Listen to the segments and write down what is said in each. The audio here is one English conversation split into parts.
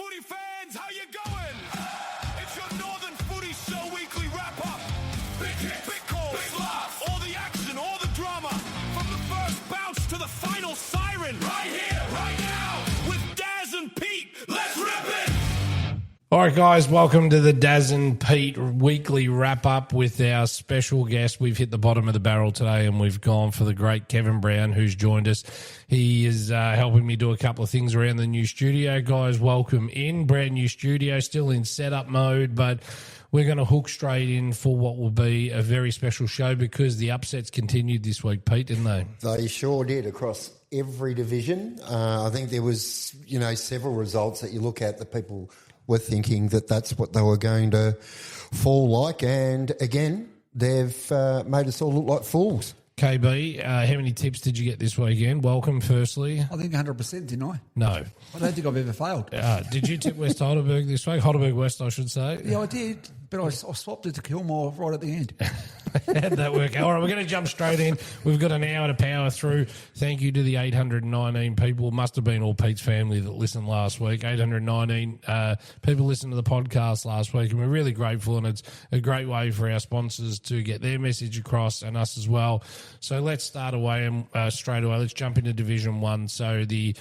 Footy fans, how you going? It's your Northern Footy Show weekly wrap-up. Big hits, big calls, big laughs, all the action, all the drama. From the first bounce to the final siren. Right here, right now, with Daz and Pete. Let's rip it! All right, guys, welcome to the Daz and Pete weekly wrap-up with our special guest. We've hit the bottom of the barrel today and we've gone for the great Kevin Brown, who's joined us. He is helping me do a couple of things around the new studio. Guys, welcome in. Brand new studio, still in setup mode, but we're going to hook straight in for what will be a very special show because the upsets continued this week, Pete, didn't they? They sure did across every division. I think there was, several results that you look at that people were thinking that that's what they were going to fall like. And again, they've made us all look like fools. KB, how many tips did you get this weekend? Welcome, firstly. I think 100%, didn't I? No. I don't think I've ever failed. Did you tip West Heidelberg this week? Heidelberg West, I should say. Yeah, I did, but I swapped it to Kilmore right at the end. How'd that work? All right, we're going to jump straight in. We've got an hour to power through. Thank you to the 819 people. It must have been all Pete's family that listened last week. 819 people listened to the podcast last week, and we're really grateful, and it's a great way for our sponsors to get their message across and us as well. So let's start away and straight away. Let's jump into Division 1. So the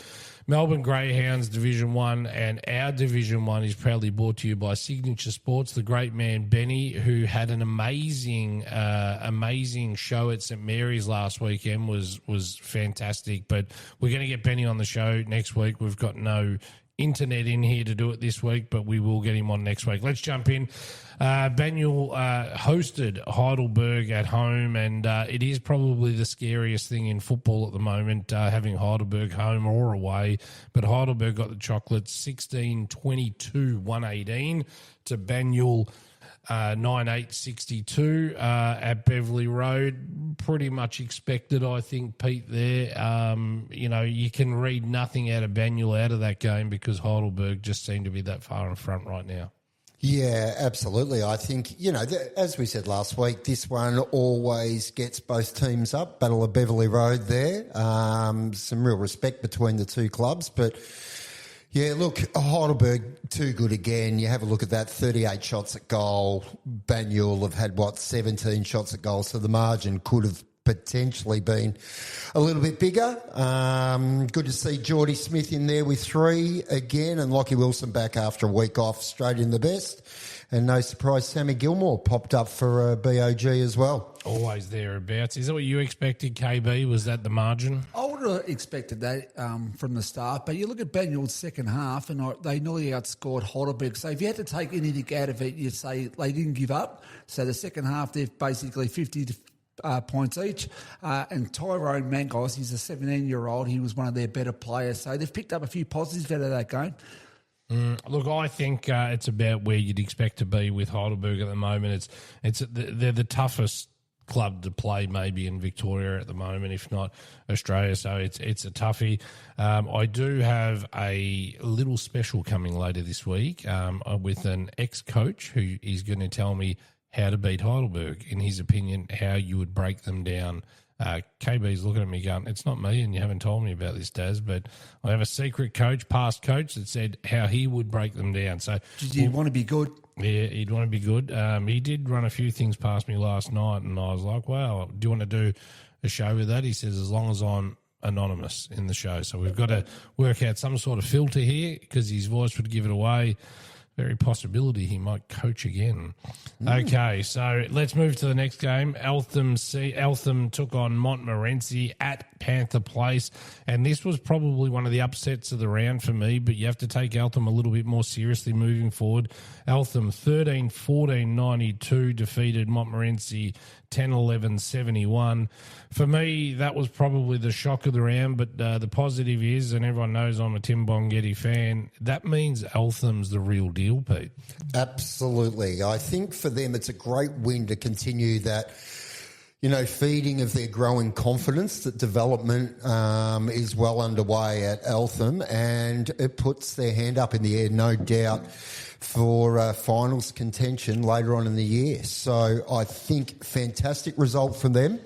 Melbourne Greyhounds Division 1 and our Division 1 is proudly brought to you by Signature Sports. The great man Benny, who had an amazing show at St Mary's last weekend, was fantastic. But we're going to get Benny on the show next week. We've got no internet in here to do it this week, but we will get him on next week. Let's jump in. Banyule hosted Heidelberg at home, and it is probably the scariest thing in football at the moment, having Heidelberg home or away. But Heidelberg got the chocolates 16-22-118 to Banyule 9-8-62 at Beverley Road. Pretty much expected, I think, Pete, there. You can read nothing out of Banyule out of that game because Heidelberg just seem to be that far in front right now. Yeah, absolutely. I think, as we said last week, this one always gets both teams up. Battle of Beverley Road there. Some real respect between the two clubs. But, yeah, look, Heidelberg, too good again. You have a look at that, 38 shots at goal. Banyule have had, 17 shots at goal. So the margin could have potentially been a little bit bigger. Good to see Geordie Smith in there with 3 again, and Lockie Wilson back after a week off, straight in the best. And no surprise, Sammy Gilmore popped up for BOG as well. Always thereabouts. Is that what you expected, KB? Was that the margin? I would have expected that from the start, but you look at Banyule's second half and they nearly outscored Heidelberg. So if you had to take anything out of it, you'd say they didn't give up. So the second half, they're basically 50 points each. And Tyrone Mangos, he's a 17-year-old. He was one of their better players. So they've picked up a few positives out of that game. Look, I think it's about where you'd expect to be with Heidelberg at the moment. They're the toughest club to play maybe in Victoria at the moment, if not Australia. So it's a toughie. I do have a little special coming later this week with an ex-coach who is going to tell me how to beat Heidelberg, in his opinion, how you would break them down. KB's looking at me going, it's not me and you haven't told me about this, Daz, but I have a secret coach, past coach, that said how he would break them down. So, did you want to be good? Yeah, he'd want to be good. He did run a few things past me last night and I was like, wow, do you want to do a show with that? He says, as long as I'm anonymous in the show. So we've got to work out some sort of filter here because his voice would give it away. Very possibility he might coach again. Okay, so let's move to the next game. Eltham took on Montmorency at Panther Place, and this was probably one of the upsets of the round for me, but you have to take Eltham a little bit more seriously moving forward. Eltham 13-14-92 defeated Montmorency 10-11-71. For me, that was probably the shock of the round, but the positive is, and everyone knows I'm a Tim Bongetti fan, that means Eltham's the real deal, Pete. Absolutely. I think for them it's a great win to continue that, feeding of their growing confidence. That development is well underway at Eltham, and it puts their hand up in the air, no doubt, for finals contention later on in the year. So I think fantastic result from them.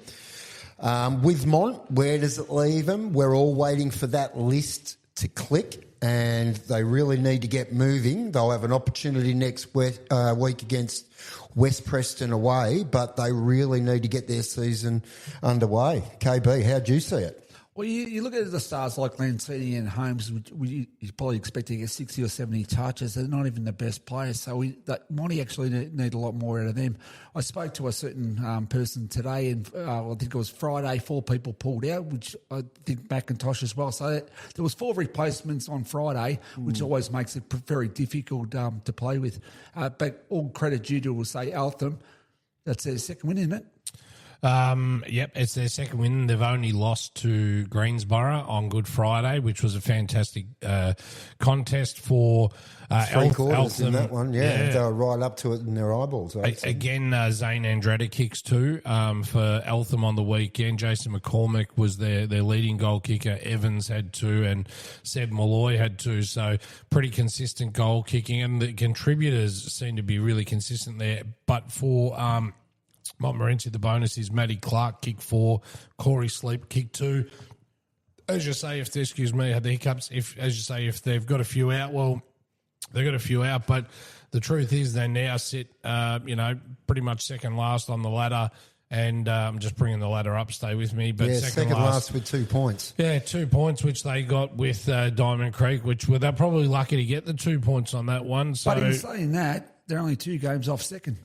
With Mont, where does it leave them? We're all waiting for that list to click and they really need to get moving. They'll have an opportunity next week against West Preston away, but they really need to get their season underway. KB, how do you see it? Well, you look at the stars like Lancini and Holmes, you're probably expecting to get 60 or 70 touches. They're not even the best players, so Monty actually need a lot more out of them. I spoke to a certain person today, and I think it was Friday, 4 people pulled out, which I think McIntosh as well. So there was 4 replacements on Friday, which always makes it very difficult to play with. But all credit due to, we'll say, Eltham. That's their second win, isn't it? Yep, it's their second win. They've only lost to Greensborough on Good Friday, which was a fantastic contest for 3 quarters in Eltham. that one. Yeah, they were right up to it in their eyeballs. Again, Zane Andretti kicks 2 for Eltham on the weekend. Jason McCormick was their leading goal kicker. Evans had 2 and Seb Malloy had 2. So pretty consistent goal kicking, and the contributors seem to be really consistent there. But for Montmorency, the bonus is Matty Clark kick 4, Corey Sleep kick 2. As you say, if had the hiccups. If they've got a few out, well, they've got a few out. But the truth is, they now sit, pretty much second last on the ladder. And I'm just bringing the ladder up. Stay with me. But second last with 2 points. Yeah, 2 points, which they got with Diamond Creek, they're probably lucky to get the 2 points on that one. So, but in saying that, they're only 2 games off second.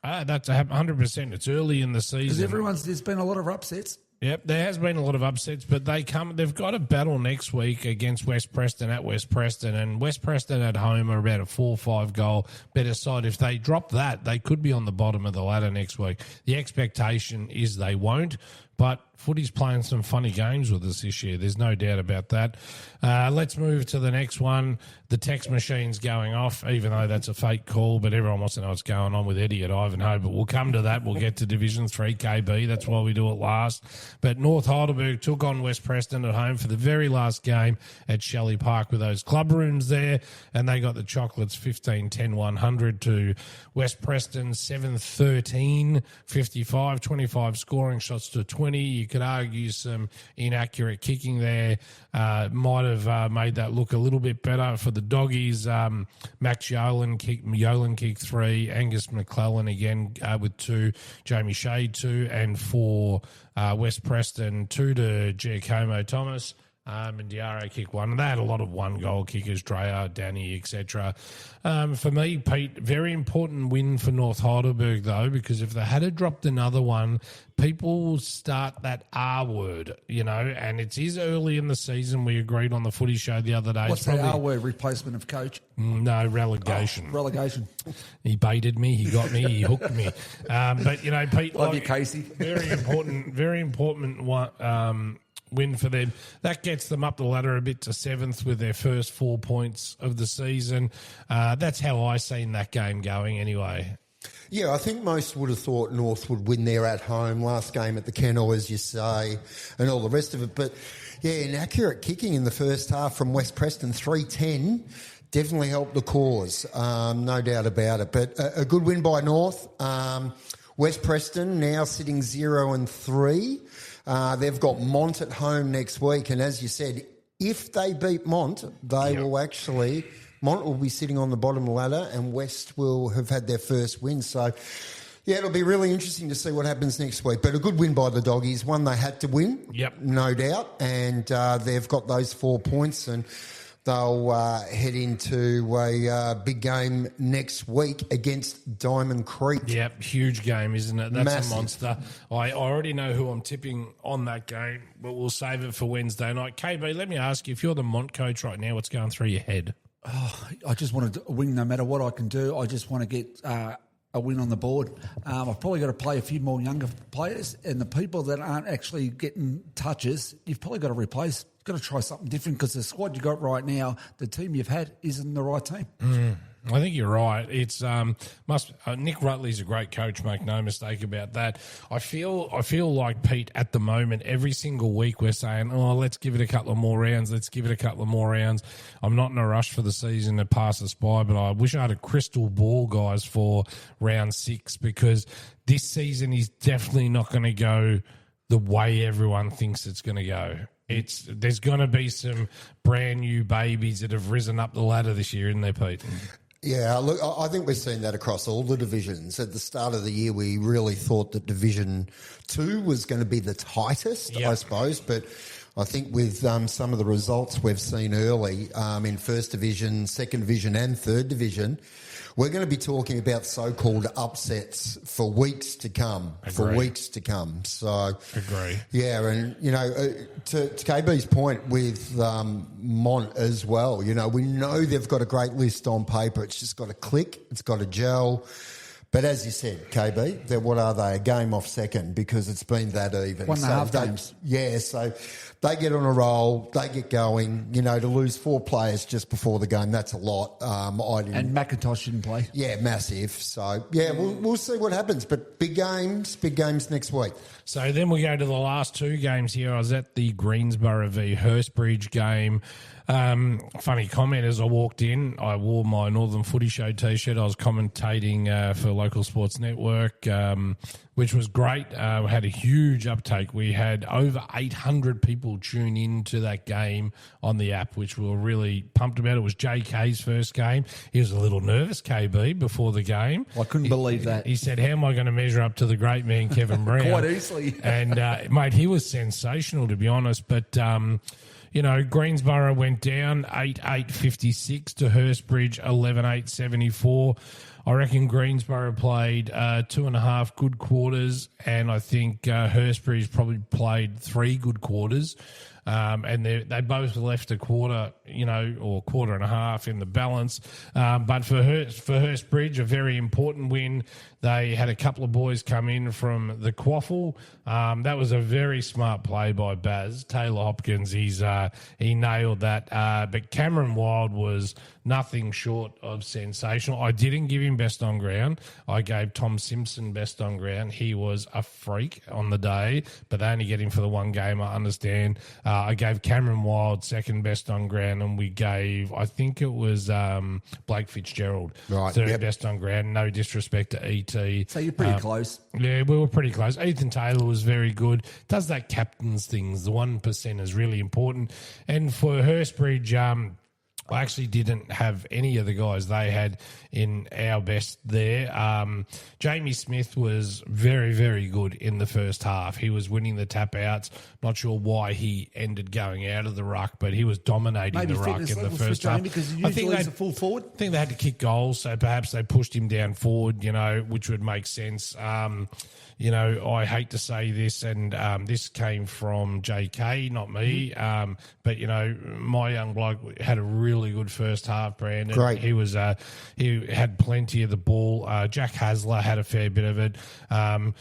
That's 100%. It's early in the season. Because there's been a lot of upsets. Yep, there has been a lot of upsets, but they've got a battle next week against West Preston at West Preston, and West Preston at home are about a 4-5 goal better side. If they drop that, they could be on the bottom of the ladder next week. The expectation is they won't, but footy's playing some funny games with us this year. There's no doubt about that. Let's move to the next one. The text machine's going off, even though that's a fake call, but everyone wants to know what's going on with Eddie at Ivanhoe. But we'll come to that. We'll get to Division 3 KB. That's why we do it last. But North Heidelberg took on West Preston at home for the very last game at Shelley Park with those club rooms there, and they got the Chocolates 15-10-100 to West Preston 7-13, 55, 25 scoring shots to 20. You could argue some inaccurate kicking there might have made that look a little bit better for the Doggies. Max Yolen kicked 3, Angus McClellan again with 2, Jamie Shade 2, and for West Preston 2 to Giacomo Thomas. And Diarra kicked 1. They had a lot of 1-goal kickers, Dreyer, Danny, etc. For me, Pete, very important win for North Heidelberg, though, because if they had dropped another one, people will start that R word, and it is early in the season. We agreed on the footy show the other day. What's that R word? Replacement of coach? No, relegation. Oh, relegation. He baited me. He got me. He hooked me. But, Pete. Love you, Casey. Very important one. Win for them. That gets them up the ladder a bit to 7th with their first 4 points of the season. That's how I seen that game going anyway. Yeah, I think most would have thought North would win there at home, last game at the Kennel, as you say, and all the rest of it. But, yeah, inaccurate kicking in the first half from West Preston, 3-10, definitely helped the cause, no doubt about it. But a good win by North. West Preston now sitting 0-3. They've got Mont at home next week, and as you said, if they beat Mont, Mont will be sitting on the bottom of the ladder, and West will have had their first win. So, yeah, it'll be really interesting to see what happens next week. But a good win by the Doggies, one they had to win, no doubt, and they've got those 4 points, and they'll head into a big game next week against Diamond Creek. Yep, huge game, isn't it? That's Massive. A monster. I already know who I'm tipping on that game, but we'll save it for Wednesday night. KB, let me ask you, if you're the Mont coach right now, what's going through your head? Oh, I just want to win no matter what I can do. I just want to get a win on the board. I've probably got to play a few more younger players, and the people that aren't actually getting touches, you've probably got to replace. You've got to try something different because the squad you got right now, the team you've had, isn't the right team. I think you're right. It's Nick Rutley's a great coach, make no mistake about that. I feel like, Pete, at the moment, every single week we're saying, let's give it a couple of more rounds. I'm not in a rush for the season to pass us by, but I wish I had a crystal ball, guys, for round 6, because this season is definitely not going to go the way everyone thinks it's going to go. There's going to be some brand new babies that have risen up the ladder this year, isn't there, Pete? Yeah, look, I think we've seen that across all the divisions. At the start of the year, we really thought that Division 2 was going to be the tightest, I suppose, but I think with some of the results we've seen early in First Division, Second Division and Third Division, we're going to be talking about so-called upsets for weeks to come. So, agree. Yeah, and, to KB's point with Mont as well, we know they've got a great list on paper. It's just got to click. It's got to gel. But as you said, KB, what are they? A game off second because it's been that even. 1.5 games. Yeah, so they get on a roll, they get going. To lose 4 players just before the game, that's a lot. And McIntosh didn't play. Yeah, massive. So, yeah, we'll see what happens. But big games next week. So then we go to the last 2 games here. I was at the Greensboro v Hurstbridge game. Funny comment, as I walked in, I wore my Northern Footy Show T-shirt. I was commentating for Local Sports Network, which was great. We had a huge uptake. We had over 800 people tune in to that game on the app, which we were really pumped about. It was JK's first game. He was a little nervous, KB, before the game. I couldn't believe that. He said, how am I going to measure up to the great man, Kevin Brown? Quite easily. And, mate, he was sensational, to be honest. But, Greensboro went down 8-8-56 to Hurstbridge 11-8-74. I reckon Greensboro played 2.5 good quarters, and I think Hurstbridge probably played 3 good quarters. And they both left a quarter, or quarter and a half in the balance. But for Hurstbridge, a very important win. They had a couple of boys come in from the Quaffle. That was a very smart play by Baz. Taylor Hopkins, he nailed that. But Cameron Wild was nothing short of sensational. I didn't give him best on ground. I gave Tom Simpson best on ground. He was a freak on the day, but they only get him for the one game, I understand. I gave Cameron Wild second best on ground, and we gave, I think it was Blake Fitzgerald third best on ground. No disrespect to ET. So you're pretty close. Yeah, we were pretty close. Ethan Taylor was very good. Does that captain's things. The 1% is really important. And for Hurstbridge, I actually didn't have any of the guys they had in our best there. Jamie Smith was very, very good in the first half. He was winning the tap outs. Not sure why he ended going out of the ruck, but he was dominating the ruck in the first half. Because usually he's a full forward. I think they had to kick goals, so perhaps they pushed him down forward, which would make sense. I hate to say this, and this came from JK, not me. But my young bloke had a really good first half, Brandon. Great. He had plenty of the ball. Jack Hasler had a fair bit of it. And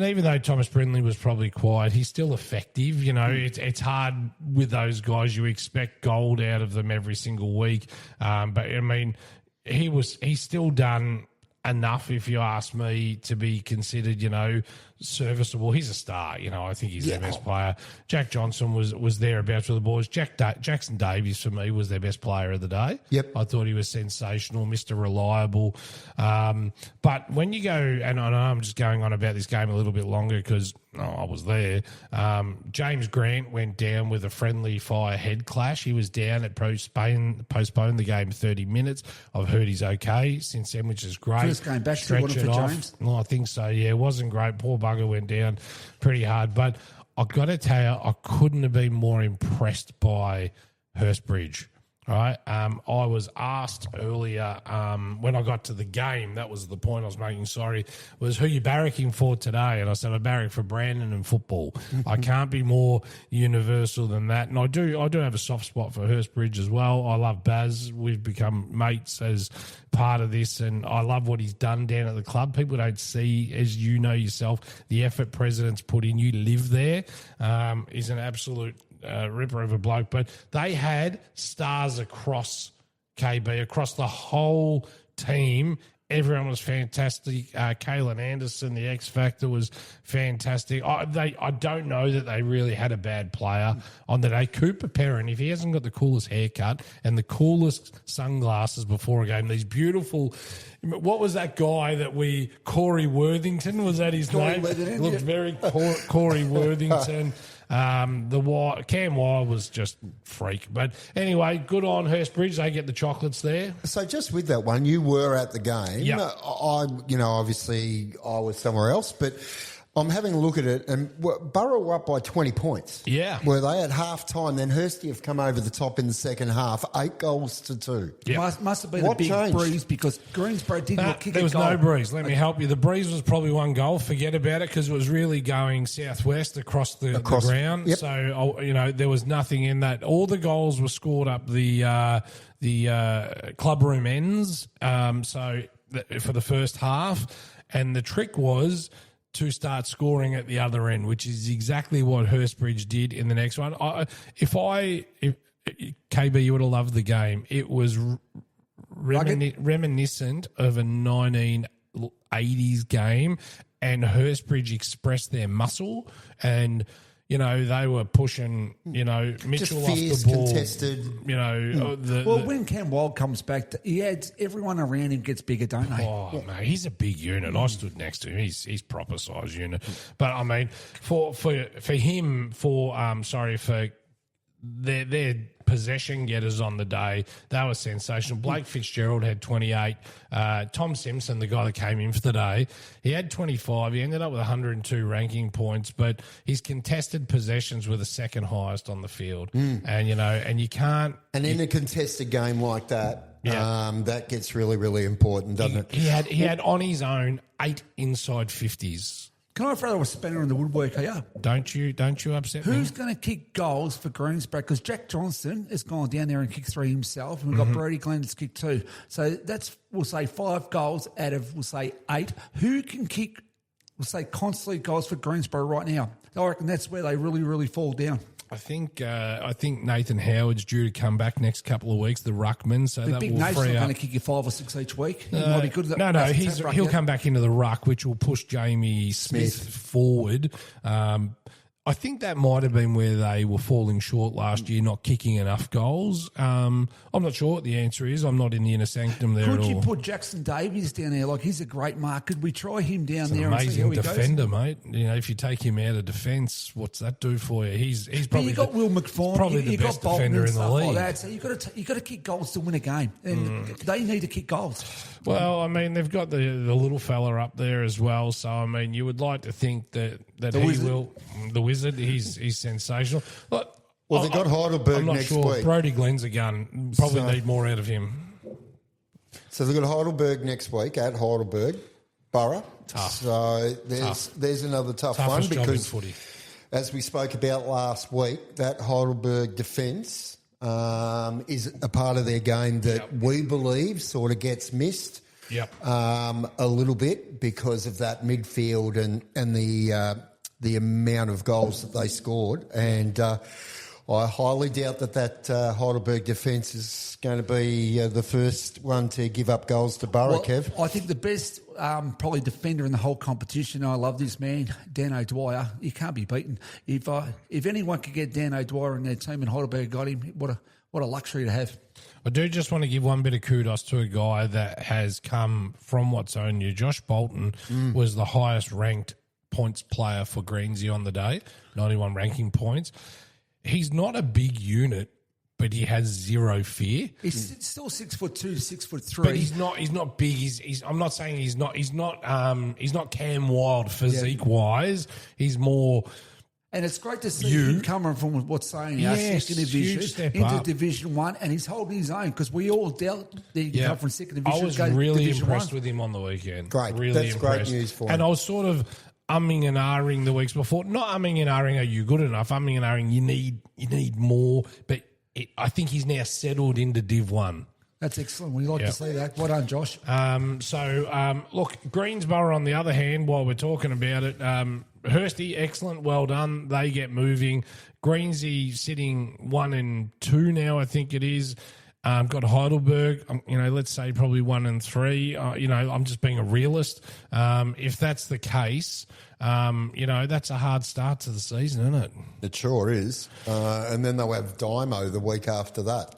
even though Thomas Brindley was probably quiet, he's still effective. It's hard with those guys. You expect gold out of them every single week. But I mean, he's still done enough, if you ask me, to be considered, serviceable. He's a star. I think he's their best player. Jack Johnson was thereabouts with the boys. Jackson Davies, for me, was their best player of the day. Yep. I thought he was sensational, Mr. Reliable. But when you go, and I know I'm just going on about this game a little bit longer because I was there, James Grant went down with a friendly fire head clash. He was down at postponed the game 30 minutes. I've heard he's okay since then, which is great. First game back, Stretch it off. James? Well, I think so, yeah. It wasn't great. Poor bugger went down pretty hard. But I've got to tell you, I couldn't have been more impressed by Hurstbridge. Right. I was asked earlier when I got to the game, that was the point I was making, was who you barracking for today? And I said, I barrack for Brandon and football. I can't be more universal than that. And I do have a soft spot for Hurstbridge as well. I love Baz. We've become mates as part of this, and I love what he's done down at the club. People don't see, as you know yourself, the effort President's put in. You live there. He's an absolute ripper of a bloke, but they had stars across KB, across the whole team. Everyone was fantastic. Kalen Anderson, the X Factor, was fantastic. I don't know that they really had a bad player on the day. Cooper Perrin, if he hasn't got the coolest haircut and the coolest sunglasses before a game, these beautiful... What was that guy Corey Worthington, was that his name? Worthington, Looked very Corey Worthington. Cam Wire was just freak. But anyway, good on Hurstbridge. They get the chocolates there. So just with that one, you were at the game. Yep. Obviously I was somewhere else, but I'm having a look at it, and Borough were up by 20 points. Yeah. Were they at half-time? Then Hursty have come over the top in the second half, 8-2. Yeah. Must have been What a big changed? breeze because Greensboro did not kick There a was goal. no breeze. Let me help you. The breeze was probably one goal. Forget about it because it was really going southwest across the ground. Yep. So, there was nothing in that. All the goals were scored up the club room ends for the first half. And the trick was to start scoring at the other end, which is exactly what Hurstbridge did in the next one. If KB, you would have loved the game. It was reminiscent of a 1980s game, and Hurstbridge expressed their muscle, and they were pushing, Mitchell off fierce, the ball. contested. When Cam Wild comes back, he adds everyone around him gets bigger, don't they? Oh, mate, he's a big unit. I stood next to him. He's proper size unit. But I mean, for their possession getters on the day, they were sensational. Blake Fitzgerald had 28. Tom Simpson, the guy that came in for the day, he had 25. He ended up with 102 ranking points, but his contested possessions were the second highest on the field. And you can't. And in a contested game like that, Yeah. that gets really, really important, doesn't it? He had on his own 8 inside 50s. Can I throw a spanner in the woodwork here? Don't you upset me? Who's going to kick goals for Greensboro? Because Jack Johnson has gone down there and kicked 3 himself, and we've got Brody Glenn that's kicked 2. So that's, we'll say, 5 goals out of, we'll say, 8. Who can kick, we'll say, constantly goals for Greensboro right now? I reckon that's where they really, really fall down. I think Nathan Howard's due to come back next couple of weeks, the ruckman, so The that big will Nate's not free going up. to kick you 5 or 6 each week. He might be good at that. No, that's he'll tap ruck, come back into the ruck, which will push Jamie Smith forward. I think that might have been where they were falling short last year, not kicking enough goals. I'm not sure what the answer is. I'm not in the inner sanctum there Could at you all. put Jackson Davies down there? Like, he's a great mark. Could we try him down there and see how Amazing he goes? defender, mate. If you take him out of defence, what's that do for you? He's But probably you got Will McFawn, probably you the got best Bolton defender and in the stuff league. like that. So you got to kick goals to win a game, and they need to kick goals. Well, I mean, they've got the little fella up there as well. So, I mean, you would like to think that he Wizard. will. The Wizard, he's sensational. But Well, they've got Heidelberg I'm not next sure. week. Brody Glenn's a gun. Probably need more out of him. So they've got Heidelberg next week at Heidelberg, Borough. Tough. So there's another tough one Toughest job in because, footy. as we spoke about last week, that Heidelberg defence is a part of their game that we believe sort of gets missed a little bit because of that midfield and the amount of goals that they scored. And I highly doubt that Heidelberg defence is going to be the first one to give up goals to Borough, Kev. I think the best probably defender in the whole competition. I love this man, Dan O'Dwyer. He can't be beaten. If anyone could get Dan O'Dwyer in their team and Heidelberg got him, what a luxury to have. I do just want to give one bit of kudos to a guy that has come from what's own you. Josh Bolton was the highest ranked points player for Greensy on the day, 91 ranking points. He's not a big unit, but he has zero fear. He's still 6'2" to 6'3". But he's not big. He's I'm not saying he's not Cam Wild physique wise. He's more. And it's great to see him coming from what's saying our Yes, second huge division step into up. Division 1, and he's holding his own because we all dealt the come from second division. I was go to really Division impressed 1. with him on the weekend. Great. Really That's great impressed. news for him. And I was sort of umming and ahhing the weeks before. Not umming and ahhing, are you good enough? Umming and ahhing, you need more. But I think he's now settled into Div 1. That's excellent. We like to see that. Well done, Josh. Look, Greensboro, on the other hand, while we're talking about it, Hursty, excellent, well done. They get moving. Greensy sitting 1 and 2 now, I think it is. Got Heidelberg, let's say probably 1 and 3. I'm just being a realist. If that's the case, that's a hard start to the season, isn't it? It sure is. And then they'll have Dymo the week after that.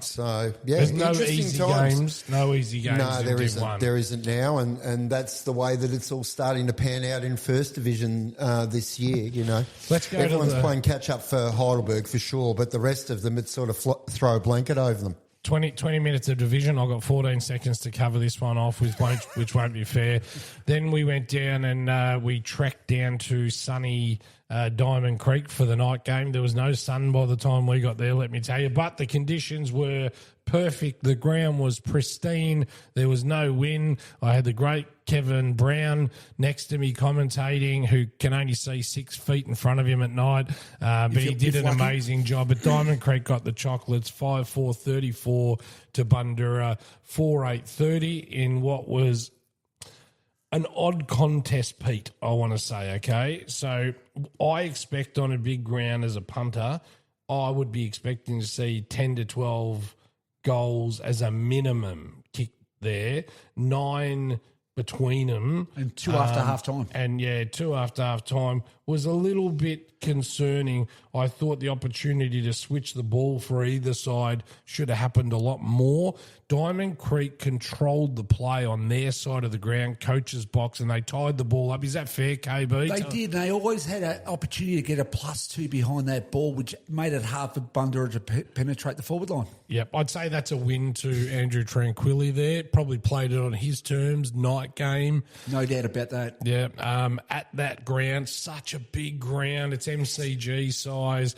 So, yeah, There's no interesting easy times. games. No easy games. No, in there Div isn't. 1. There isn't now, and that's the way that it's all starting to pan out in First Division this year. You know, Let's go to everyone's the- playing catch up for Heidelberg for sure, but the rest of them, it's sort of throw a blanket over them. 20 minutes of division. I've got 14 seconds to cover this one off, which won't be fair. Then we went down and we trekked down to sunny Diamond Creek for the night game. There was no sun by the time we got there, let me tell you. But the conditions were perfect. The ground was pristine. There was no wind. I had the great Kevin Brown next to me commentating, who can only see 6 feet in front of him at night. But he did an amazing job. But Diamond Creek got the chocolates 5-4-34 to Bundoora 4-8-30 in what was an odd contest, Pete, I want to say, okay? So I expect on a big ground as a punter, I would be expecting to see 10 to 12 goals as a minimum kicked there, 9 between them. And 2 after half time. And, 2 after half time was a little bit concerning. I thought the opportunity to switch the ball for either side should have happened a lot more. Diamond Creek controlled the play on their side of the ground, coach's box, and they tied the ball up. Is that fair, KB? They did, and they always had an opportunity to get a +2 behind that ball, which made it hard for Bundoora to penetrate the forward line. Yep, I'd say that's a win to Andrew Tranquilli there. Probably played it on his terms, night game. No doubt about that. Yeah, at that ground, such a big ground. It's MCG size.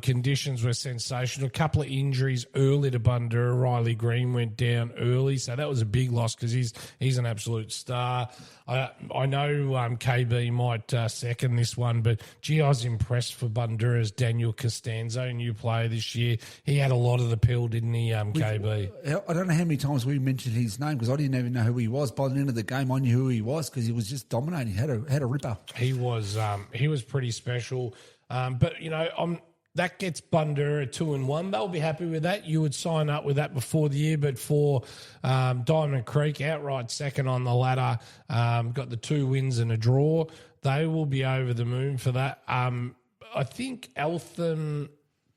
Conditions were sensational. A couple of injuries early to Bundoora. Riley Green went down early, so that was a big loss because he's an absolute star. I know KB might second this one, but gee, I was impressed for Bundoora's Daniel Costanzo, new player this year. He had a lot of the pill, didn't he, KB? I don't know how many times we mentioned his name because I didn't even know who he was. By the end of the game, I knew who he was because he was just dominating. He had a ripper. He was pretty special. But, you know, that gets Bundoora 2-1. They'll be happy with that. You would sign up with that before the year, but for Diamond Creek, outright second on the ladder, got the 2 wins and a draw. They will be over the moon for that. I think Eltham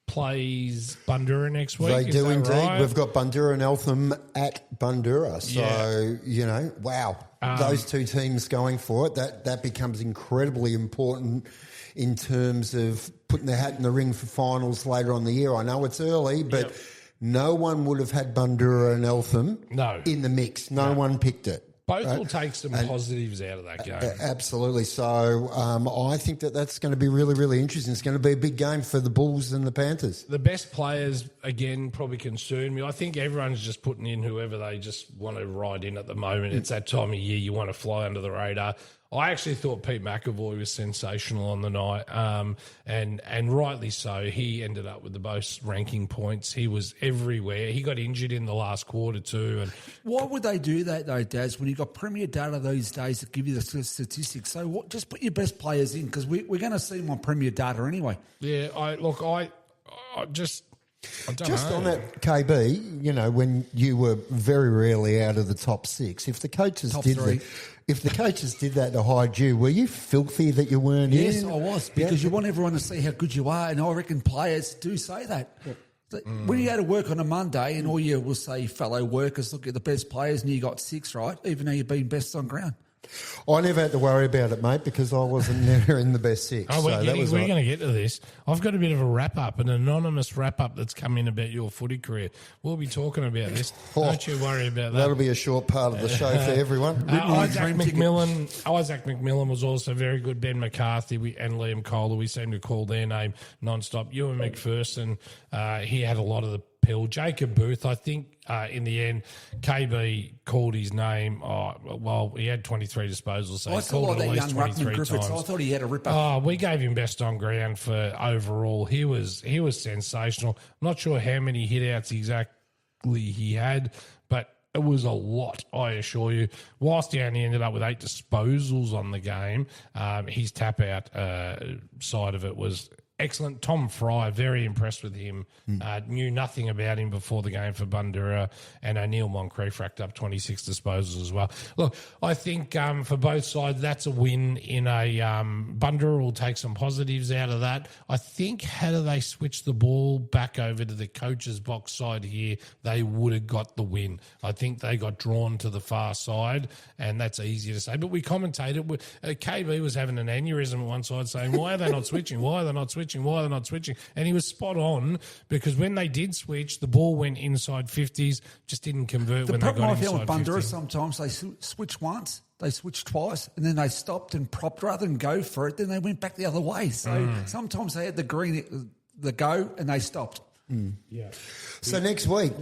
plays Bundoora next week. They Is do that indeed. right? We've got Bundoora and Eltham at Bundoora. So, you know, wow. Those two teams going for it, that becomes incredibly important in terms of putting their hat in the ring for finals later on in the year. I know it's early, but no one would have had Bundoora and Eltham in the mix. No one picked it. Both will take some positives out of that game. Absolutely. So I think that's going to be really, really interesting. It's going to be a big game for the Bulls and the Panthers. The best players, again, probably concern me. I think everyone's just putting in whoever they just want to ride in at the moment. It's that time of year you want to fly under the radar. I actually thought Pete McAvoy was sensational on the night, and rightly so. He ended up with the most ranking points. He was everywhere. He got injured in the last quarter too. And why would they do that though, Daz? When you've got Premier Data these days that give you the statistics, so just put your best players in because we're going to see them on Premier Data anyway. Yeah, I don't Just know. on that, KB, you know, when you were very rarely out of the top 6, if the coaches Top did 3. If the coaches did that to hide you, were you filthy that you weren't in? Yes, I was, because you want everyone to see how good you are, and I reckon players do say that. When you go to work on a Monday and all you will say, fellow workers, look at the best players, and you got 6, right, even though you've been best on ground. I never had to worry about it, mate, because I wasn't never in the best 6. Oh, we're so going to get to this. I've got a bit of a wrap-up, an anonymous wrap-up that's come in about your footy career. We'll be talking about this. Don't you worry about that. That'll be a short part of the show for everyone. Isaac McMillan was also very good. Ben McCarthy and Liam Kohler, we seem to call their name non-stop. Ewan McPherson, he had a lot of the pill. Jacob Booth, I think in the end, KB called his name. He had 23 disposals, so I he saw called it that at young least Ruckman 23 Griffiths. times. I thought he had a ripper. Oh, we gave him best on ground for overall. He was sensational. I'm not sure how many hit-outs exactly he had, but it was a lot, I assure you. Whilst he only ended up with 8 disposals on the game, his tap-out side of it was excellent. Tom Fry, very impressed with him. Knew nothing about him before the game for Bundoora, and O'Neill Moncrief racked up 26 disposals as well. Look, I think for both sides, that's a win in a Bundoora will take some positives out of that. I think had they switched the ball back over to the coach's box side here, they would have got the win. I think they got drawn to the far side, and that's easy to say. But we commentated. KB was having an aneurysm at one side saying, why are they not switching? Why are they not switching? Why are they not switching? And he was spot on, because when they did switch, the ball went inside 50s, just didn't convert when they got inside 50s. The problem I found with Bundoora, sometimes they switch once, they switched twice, and then they stopped and propped rather than go for it. Then they went back the other way. So sometimes they had the go, and they stopped. Yeah. So next week,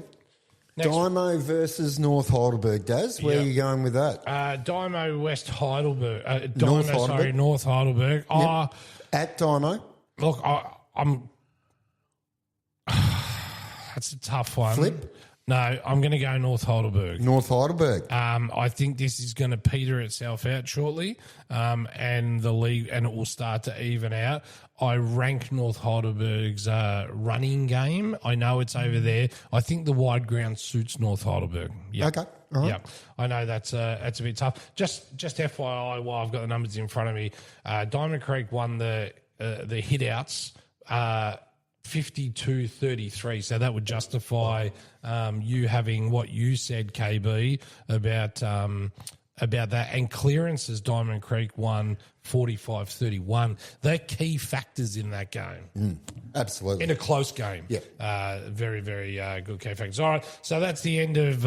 Dymo versus North Heidelberg. Daz, where are you going with that? Dymo West Heidelberg. North Heidelberg. Yep. At Dymo. Look, I'm. That's a tough one. Flip? No, I'm going to go North Heidelberg. North Heidelberg. I think this is going to peter itself out shortly, and the league, and it will start to even out. I rank North Heidelberg's running game. I know it's over there. I think the wide ground suits North Heidelberg. Yep. Okay. All right. Yeah, I know that's a bit tough. Just FYI, while I've got the numbers in front of me, Diamond Creek won the hit outs 52-33. So that would justify you having what you said, KB, about that. And clearances, Diamond Creek won 45-31. They're key factors in that game. Absolutely. In a close game. Yeah. Very, very good key factors. All right, so that's the end of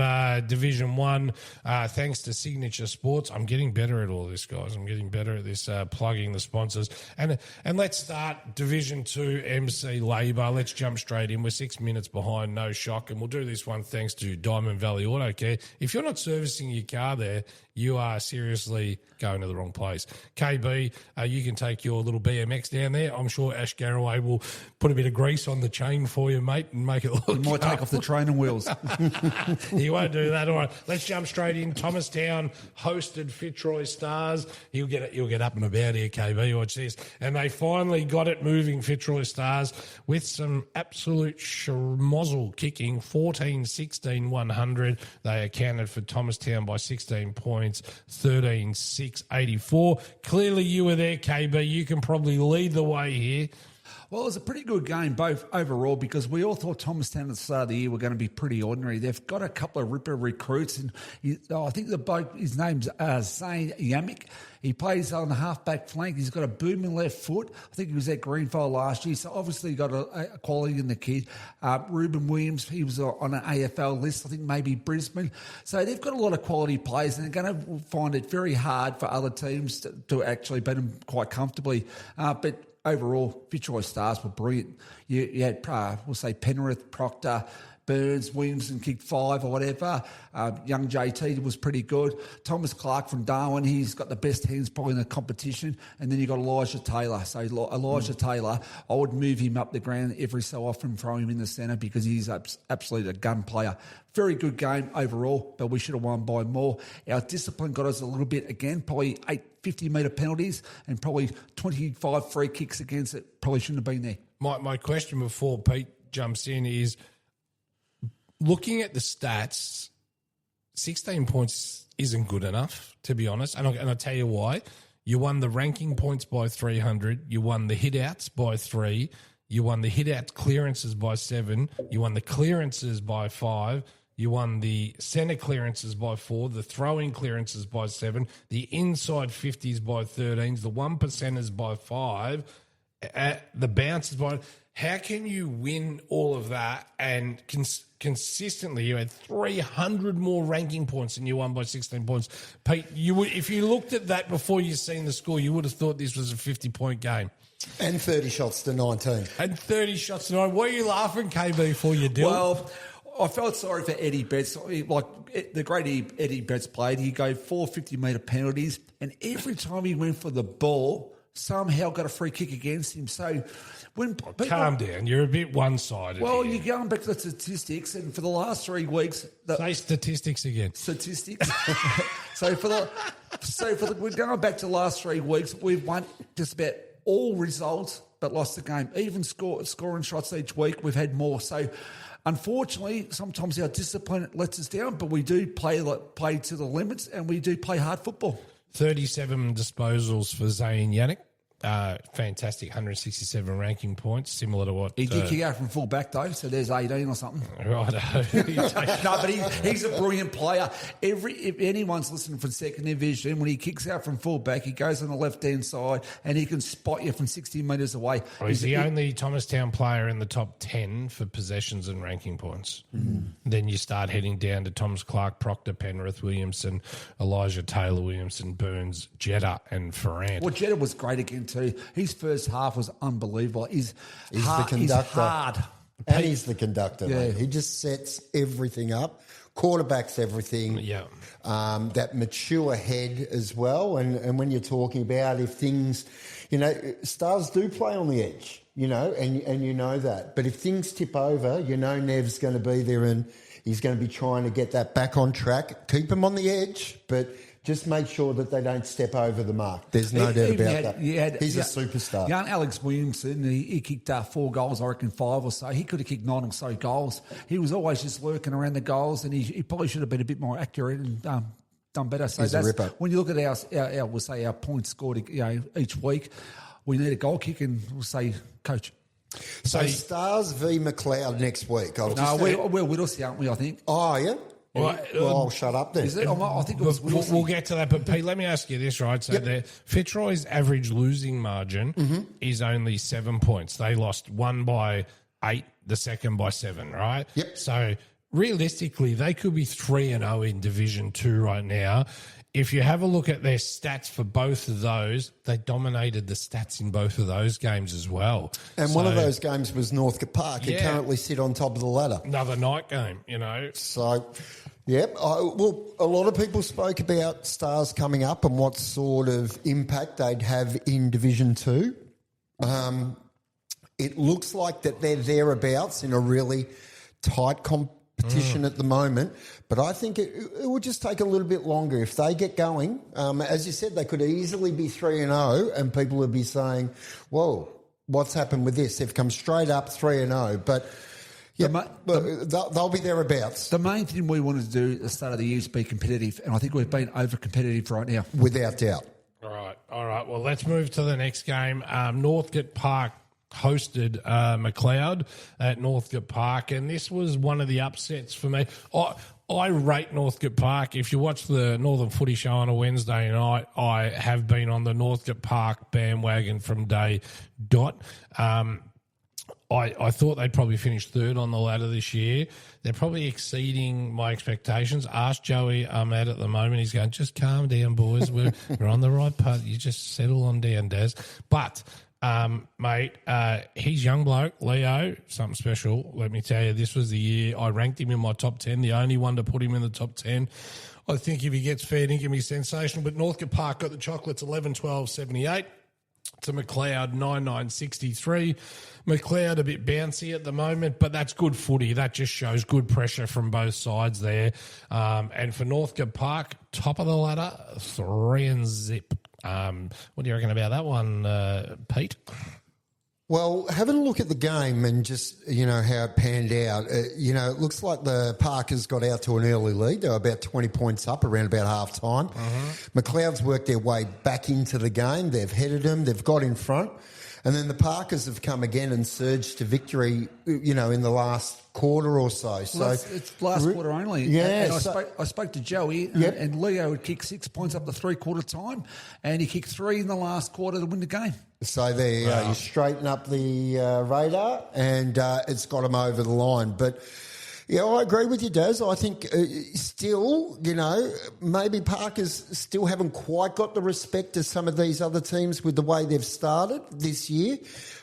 Division 1. Thanks to Signature Sports. I'm getting better at all this, guys. I'm getting better at this, plugging the sponsors. And let's start Division 2 MC Labour. Let's jump straight in. We're 6 minutes behind, no shock. And we'll do this one thanks to Diamond Valley Auto Care. If you're not servicing your car there, you are seriously going to the wrong place. KB, you can take your little BMX down there. I'm sure Ash Garraway will put a bit of grease on the chain for you, mate, and make it look. You might take off the training wheels. He won't do that. All right, let's jump straight in. Thomastown hosted Fitzroy Stars. He'll get up and about here, KB. Watch this. And they finally got it moving, Fitzroy Stars, with some absolute schmozzle kicking, 14-16, 100. They accounted for Thomastown by 16 points, 13-6, 84. Clearly you were there, KB. You can probably lead the way here. Well, it was a pretty good game, both overall, because we all thought Thomastown at the start of the year were going to be pretty ordinary. They've got a couple of ripper recruits, and I think the bloke, his name's Zane Yamik. He plays on the half-back flank. He's got a booming left foot. I think he was at Greenville last year, so obviously got a quality in the kid. Ruben Williams, he was on an AFL list, I think maybe Brisbane. So they've got a lot of quality players, and they're going to find it very hard for other teams to actually beat them quite comfortably. But overall, Fitzroy Stars were brilliant. You had, we'll say, Penrith, Proctor, Burns, Williamson kicked 5 or whatever. Young JT was pretty good. Thomas Clark from Darwin, he's got the best hands probably in the competition. And then you got Elijah Taylor. So Elijah Taylor, I would move him up the ground every so often, throw him in the centre because he's absolutely a gun player. Very good game overall, but we should have won by more. Our discipline got us a little bit again, probably 8 50-metre penalties and probably 25 free kicks against it. Probably shouldn't have been there. My question before Pete jumps in is, looking at the stats, 16 points isn't good enough, to be honest. And I'll tell you why. You won the ranking points by 300. You won the hit-outs by 3. You won the hit-out clearances by 7. You won the clearances by 5. You won the centre clearances by 4, the throwing clearances by 7, the inside 50s by 13s, the 1%ers by 5, the bounces by... How can you win all of that and consistently you had 300 more ranking points and you won by 16 points? Pete, if you looked at that before you seen the score, you would have thought this was a 50-point game. And 30 shots to 19. And 30 shots to 19. Why are you laughing, KB, for your deal? Well, I felt sorry for Eddie Betts. Like the great Eddie Betts played, he gave 4 50-metre penalties, and every time he went for the ball, somehow got a free kick against him. So when people, calm down, you're a bit one-sided. Well, here. you're going back to the statistics, and for the last 3 weeks, say statistics again. Statistics. We're going back to the last 3 weeks. We've won just about all results but lost the game. Even scoring shots each week, we've had more. So, unfortunately, sometimes our discipline lets us down, but we do play to the limits and we do play hard football. 37 disposals for Zayn Yannick. Fantastic, 167 ranking points, similar to what... He did kick out from full back, though, so there's 18 or something. Right. No, but he's a brilliant player. If anyone's listening from second division, when he kicks out from full back, he goes on the left-hand side and he can spot you from 60 metres away. Well, he's the only Thomastown player in the top 10 for possessions and ranking points. Then you start heading down to Thomas Clark, Proctor, Penrith, Williamson, Elijah Taylor, Williamson, Burns, Jetta and Ferrand. Well, Jetta was great again too. His first half was unbelievable. He's the conductor. He's hard. And he's the conductor, Yeah. mate. He just sets everything up, quarterbacks everything. Yeah. That mature head as well. And when you're talking about if things, Stars do play on the edge, and you know that. But if things tip over, Nev's going to be there and he's going to be trying to get that back on track. Keep him on the edge, but just make sure that they don't step over the mark. There's no doubt about that. He's a superstar. Young Alex Williamson, he kicked 4 goals, I reckon 5 or so. He could have kicked 9 or so goals. He was always just lurking around the goals, and he probably should have been a bit more accurate and done better. So He's a ripper. When you look at our points scored each week, we need a goal kick, and we'll say, coach. So Stars v McLeod next week. We're Whittlesey, aren't we, I think? Oh, yeah? Well, I'll shut up then. Is it? I think it was Whittlesey. We'll get to that, but Pete, let me ask you this, right? So the Fitzroy's average losing margin is only 7 points. They lost one by 8, the second by 7, right? Yep. So realistically, they could be 3-0 in Division 2 right now. If you have a look at their stats for both of those, they dominated the stats in both of those games as well. And one of those games was Northcote Park, who currently sit on top of the ladder. Another night game, So, yep. A lot of people spoke about Stars coming up and what sort of impact they'd have in Division 2. It looks like that they're thereabouts in a really tight competition at the moment, but I think it will just take a little bit longer. If they get going, as you said, they could easily be 3-0 and people would be saying, whoa, what's happened with this? They've come straight up 3-0, but... Yeah, they'll be thereabouts. The main thing we wanted to do at the start of the year is be competitive, and I think we've been over-competitive right now. Without doubt. All right. Well, let's move to the next game. Northcote Park hosted McLeod at Northcote Park, and this was one of the upsets for me. I rate Northcote Park. If you watch the Northern Footy Show on a Wednesday night, I have been on the Northcote Park bandwagon from day dot. I thought they'd probably finish third on the ladder this year. They're probably exceeding my expectations. Ask Joey Ahmed at the moment. He's going, just calm down, boys. We're on the right path. You just settle on down, Daz. But, mate, he's young bloke, Leo, something special. Let me tell you, this was the year I ranked him in my top 10, the only one to put him in the top 10. I think if he gets fair dinkum, he's sensational. But Northcote Park got the chocolates 11-12-78. To McLeod, 9-9-63. McLeod a bit bouncy at the moment, but that's good footy. That just shows good pressure from both sides there. And for Northcote Park, top of the ladder, 3-0. What do you reckon about that one, Pete? Well, having a look at the game and just, how it panned out, it looks like the Parkers got out to an early lead. They were about 20 points up around about half time. McLeod's worked their way back into the game. They've headed them. They've got in front. And then the Parkers have come again and surged to victory, in the last quarter or so. So it's last quarter only. Yeah. And I spoke to Joey, and Leo had kicked 6 points up the 3-quarter time, and he kicked 3 in the last quarter to win the game. So there you go. You straighten up the radar, and it's got them over the line. But, yeah, I agree with you, Daz. I think still, maybe Parkers still haven't quite got the respect of some of these other teams with the way they've started this year.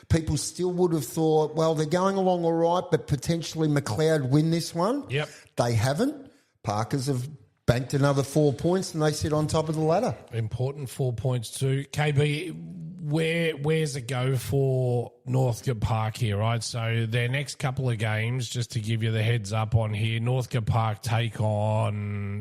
People still would have thought, well, they're going along all right, but potentially McLeod win this one. Yep. They haven't. Parkers have banked another 4 points and they sit on top of the ladder. Important 4 points too. KB, where's it go for Northcote Park here, right? So their next couple of games, just to give you the heads up on here, Northcote Park take on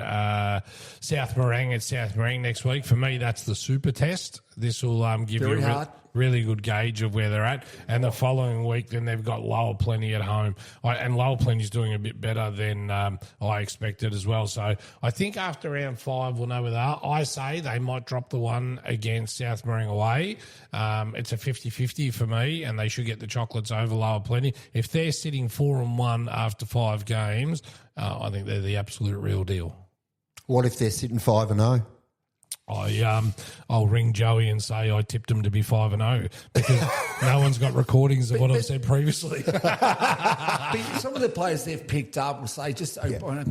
South Morang at South Morang next week. For me, that's the super test. This will give Very you hard. really good gauge of where they're at. And the following week, then they've got Lower Plenty at home. And Lower Plenty's doing a bit better than I expected as well. So I think after round 5, we'll know where they are. I say they might drop the one against South Meering away. It's a 50-50 for me, and they should get the chocolates over Lower Plenty. If they're sitting 4-1 after 5 games, I think they're the absolute real deal. What if they're sitting 5-0? I'll ring Joey and say I tipped them to be 5-0 because no one's got recordings of what I've said previously. But some of the players they've picked up will say, just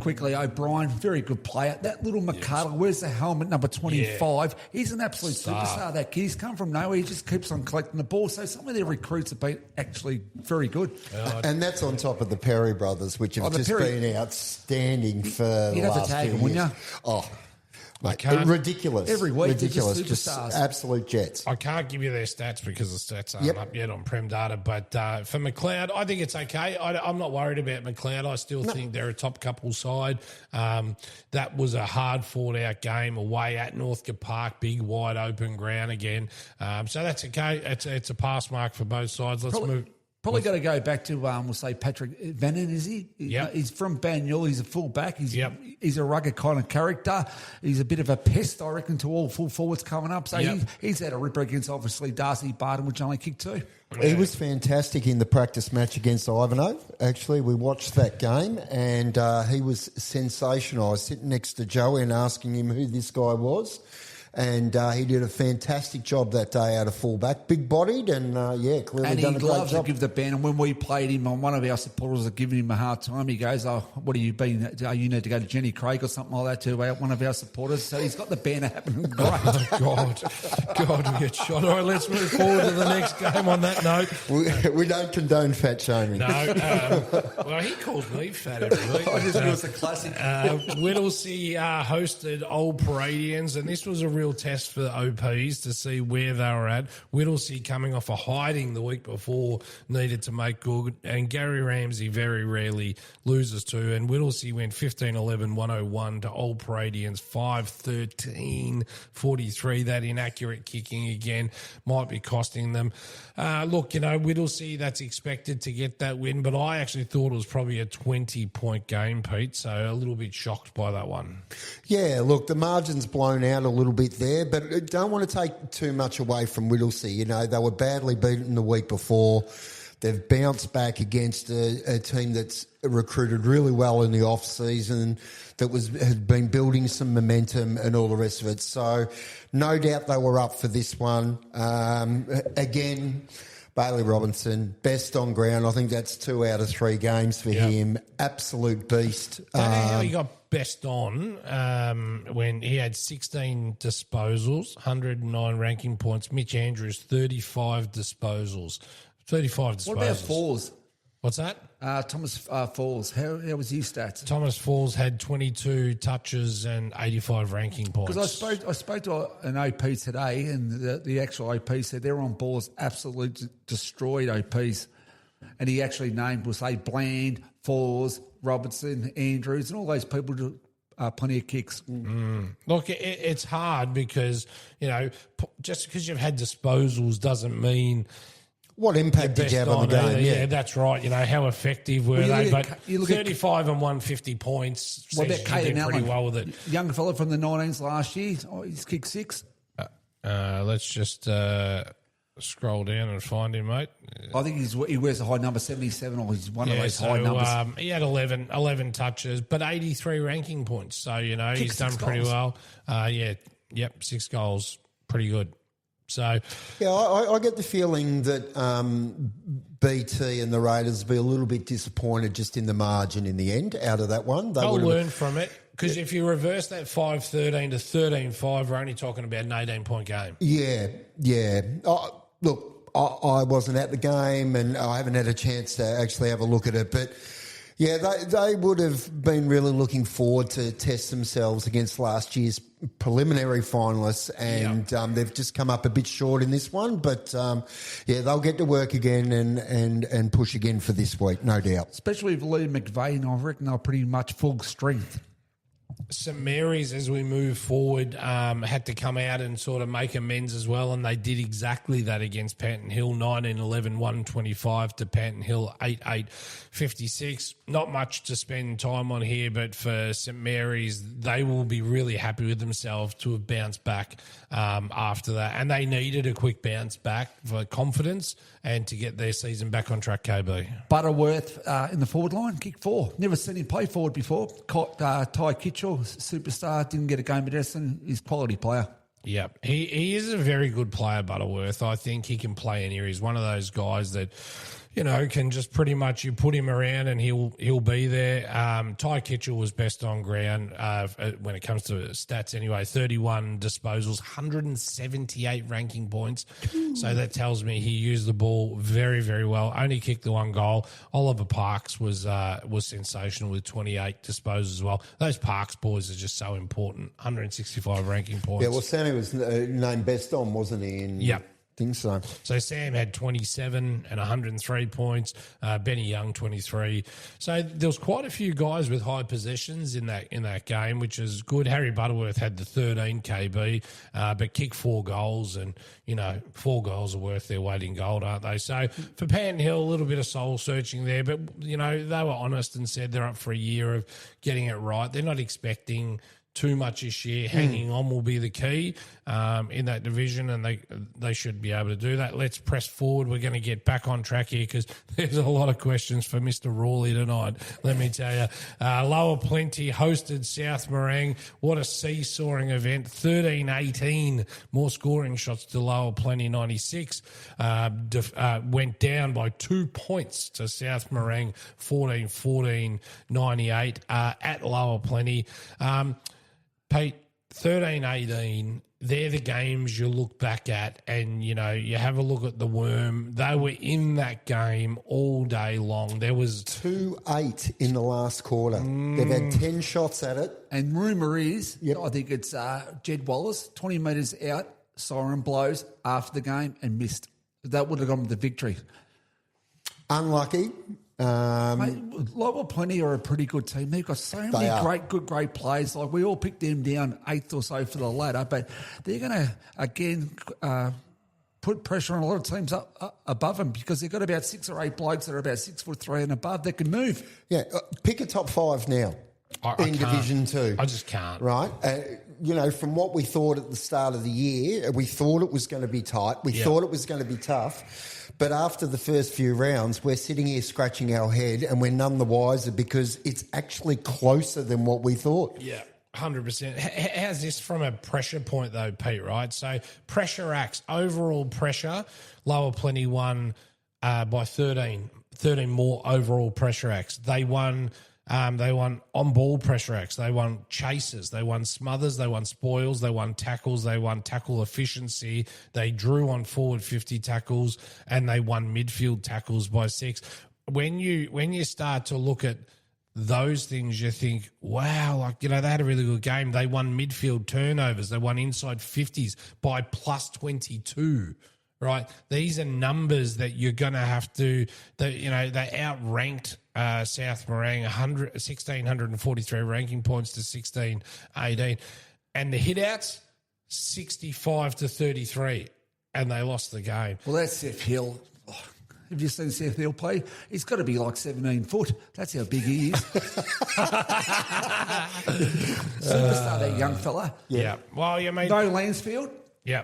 quickly, O'Brien, very good player. That little McCuddle, where's the helmet, number 25? Yeah. He's an absolute superstar, that kid. He's come from nowhere. He just keeps on collecting the ball. So some of their recruits have been actually very good. And that's on top of the Perry brothers, which have been outstanding for the last few years. Wouldn't you? Oh, ridiculous. Every week, ridiculous. Just absolute jets. I can't give you their stats because the stats aren't up yet on Prem Data. But for McLeod, I think it's okay. I'm not worried about McLeod. I still think they're a top couple side. That was a hard fought out game away at Northcote Park, big wide open ground again. So that's okay. It's a pass mark for both sides. Let's move. Probably got to go back to, we'll say, Patrick Vannon, is he? Yeah. He's from Banyule. He's a full-back. He's a rugged kind of character. He's a bit of a pest, I reckon, to all full forwards coming up. So he's had a ripper against, obviously, Darcy Barton, which only kicked 2. He was fantastic in the practice match against Ivanhoe. Actually, we watched that game, and he was sensational. I was sitting next to Joey and asking him who this guy was. And he did a fantastic job that day out of fullback, big-bodied, and clearly done a great job. And he loves to give the band. And when we played him, one of our supporters had given him a hard time. He goes, what have you been? You need to go to Jenny Craig or something like that to one of our supporters. So he's got the banner happening. Great. Oh, God, we get shot. All right, let's move forward to the next game on that note. We don't condone fat shaming. No. Well, he calls me fat every week. I just knew it was a classic. Whittlesea hosted Old Paradians, and this was a real test for the OPs to see where they were at. Whittlesea coming off a hiding the week before needed to make good, and Gary Ramsey very rarely loses to, and Whittlesea went 15-11-101 to Old Paradians 5-13-43. That inaccurate kicking again might be costing them. Look, Whittlesea, that's expected to get that win, but I actually thought it was probably a 20-point game, Pete, so a little bit shocked by that one. Yeah, look, the margin's blown out a little bit there, but I don't want to take too much away from Whittlesea. They were badly beaten the week before. They've bounced back against a team that's recruited really well in the off-season, that had been building some momentum and all the rest of it. So no doubt they were up for this one. Again, Bailey Robinson, best on ground. I think that's 2 out of 3 games for him. Absolute beast. Don't know how he got best on when he had 16 disposals, 109 ranking points. Mitch Andrews, 35 disposals. 35 disposals. What about Falls? What's that? Thomas Falls. How was his stats? Thomas Falls had 22 touches and 85 ranking points. Because I spoke to an OP today, and the actual OP said they're on balls absolutely destroyed OPs. And he actually named, we'll say, Bland, Falls, Robertson, Andrews, and all those people do plenty of kicks. Look, it's hard because, just because you've had disposals doesn't mean... What impact did you have on the game? Yeah, that's right. How effective were they? But 35 and 150 points. What about Caden Allen? Pretty well with it. Young fella from the 19s last year. He's kicked 6. Let's just scroll down and find him, mate. I think he wears a high number 77, or he's one of those high numbers. He had 11 touches, but 83 ranking points. So, he's done pretty well. 6 goals. Pretty good. So, yeah, I get the feeling that BT and the Raiders will be a little bit disappointed just in the margin in the end out of that one. They'll learn from it, because if you reverse that 5-13 to 13-5, we're only talking about an 18-point game. Yeah. Look, I wasn't at the game and I haven't had a chance to actually have a look at it, but... Yeah, they would have been really looking forward to test themselves against last year's preliminary finalists, and they've just come up a bit short in this one. But, they'll get to work again and push again for this week, no doubt. Especially with Lee McVeigh, I reckon they're pretty much full strength. St Mary's, as we move forward, had to come out and sort of make amends as well, and they did exactly that against Panton Hill, 19-11, 125 to Panton Hill, 8-8, 56. Not much to spend time on here, but for St Mary's, they will be really happy with themselves to have bounced back after that, and they needed a quick bounce back for confidence and to get their season back on track, KB. Butterworth in the forward line, kick 4. Never seen him play forward before. Ty Kitchell, superstar, didn't get a game at Essendon. He's a quality player. Yeah, he is a very good player, Butterworth. I think he can play anywhere. He's one of those guys that, you know, can just pretty much, you put him around and he'll be there. Ty Kitchell was best on ground when it comes to stats anyway. 31 disposals, 178 ranking points. So that tells me he used the ball very, very well. Only kicked the 1 goal. Oliver Parks was sensational with 28 disposals as well. Those Parks boys are just so important. 165 ranking points. Yeah, well, Sammy was named best on, wasn't he? Yep. Think so. So Sam had 27 and 103 points. Benny Young 23. So there was quite a few guys with high possessions in that game, which is good. Harry Butterworth had the 13 KB, but kicked 4 goals, and you know 4 goals are worth their weight in gold, aren't they? So for Panton Hill, a little bit of soul searching there, but you know they were honest and said they're up for a year of getting it right. They're not expecting too much this year. Hanging on will be the key in that division, and they should be able to do that. Let's press forward. We're going to get back on track here because there's a lot of questions for Mr. Rawley tonight, let me tell you. Lower Plenty hosted South Morang. What a seesawing event. 13-18 more scoring shots to Lower Plenty, 96. Went down by 2 points to South Morang, 14-14, 98 at Lower Plenty. Pete, 13-18, they're the games you look back at and, you know, you have a look at the Worm. They were in that game all day long. There was 2-8 in the last quarter. They've had 10 shots at it. And rumour is, I think it's Jed Wallace, 20 metres out, siren blows after the game and missed. That would have gone with the victory. Unlucky. Mate, Lower Plenty are a pretty good team. They've got so many great players. Like we all picked them down 8th or so for the ladder, but they're going to again put pressure on a lot of teams up above them because they've got about 6 or 8 blokes that are about 6'3" and above that can move. Yeah, pick a top 5 now in Division 2. I just can't. Right. You know, from what we thought at the start of the year, we thought it was going to be tight. We thought it was going to be tough. But after the first few rounds, we're sitting here scratching our head and we're none the wiser because it's actually closer than what we thought. Yeah, 100%. How's this from a pressure point, though, Pete, right? So pressure acts, overall pressure, Lower Plenty won by 13 more overall pressure acts. They won on-ball pressure acts. They won chases. They won smothers. They won spoils. They won tackles. They won tackle efficiency. They drew on forward 50 tackles, and they won midfield tackles by 6. When you start to look at those things, you think, wow, like, you know, they had a really good game. They won midfield turnovers. They won inside 50s by plus 22. Right, these are numbers that you're going to have to. You know, they outranked South Morang 1,643 ranking points to 16-18, and the hitouts 65-33, and they lost the game. Well, that's Seth Hill. Oh, have you seen Seth Hill play? He's got to be like 17 foot. That's how big he is. Superstar, that young fella. Yeah. Well, you mean no Lansfield. Yeah.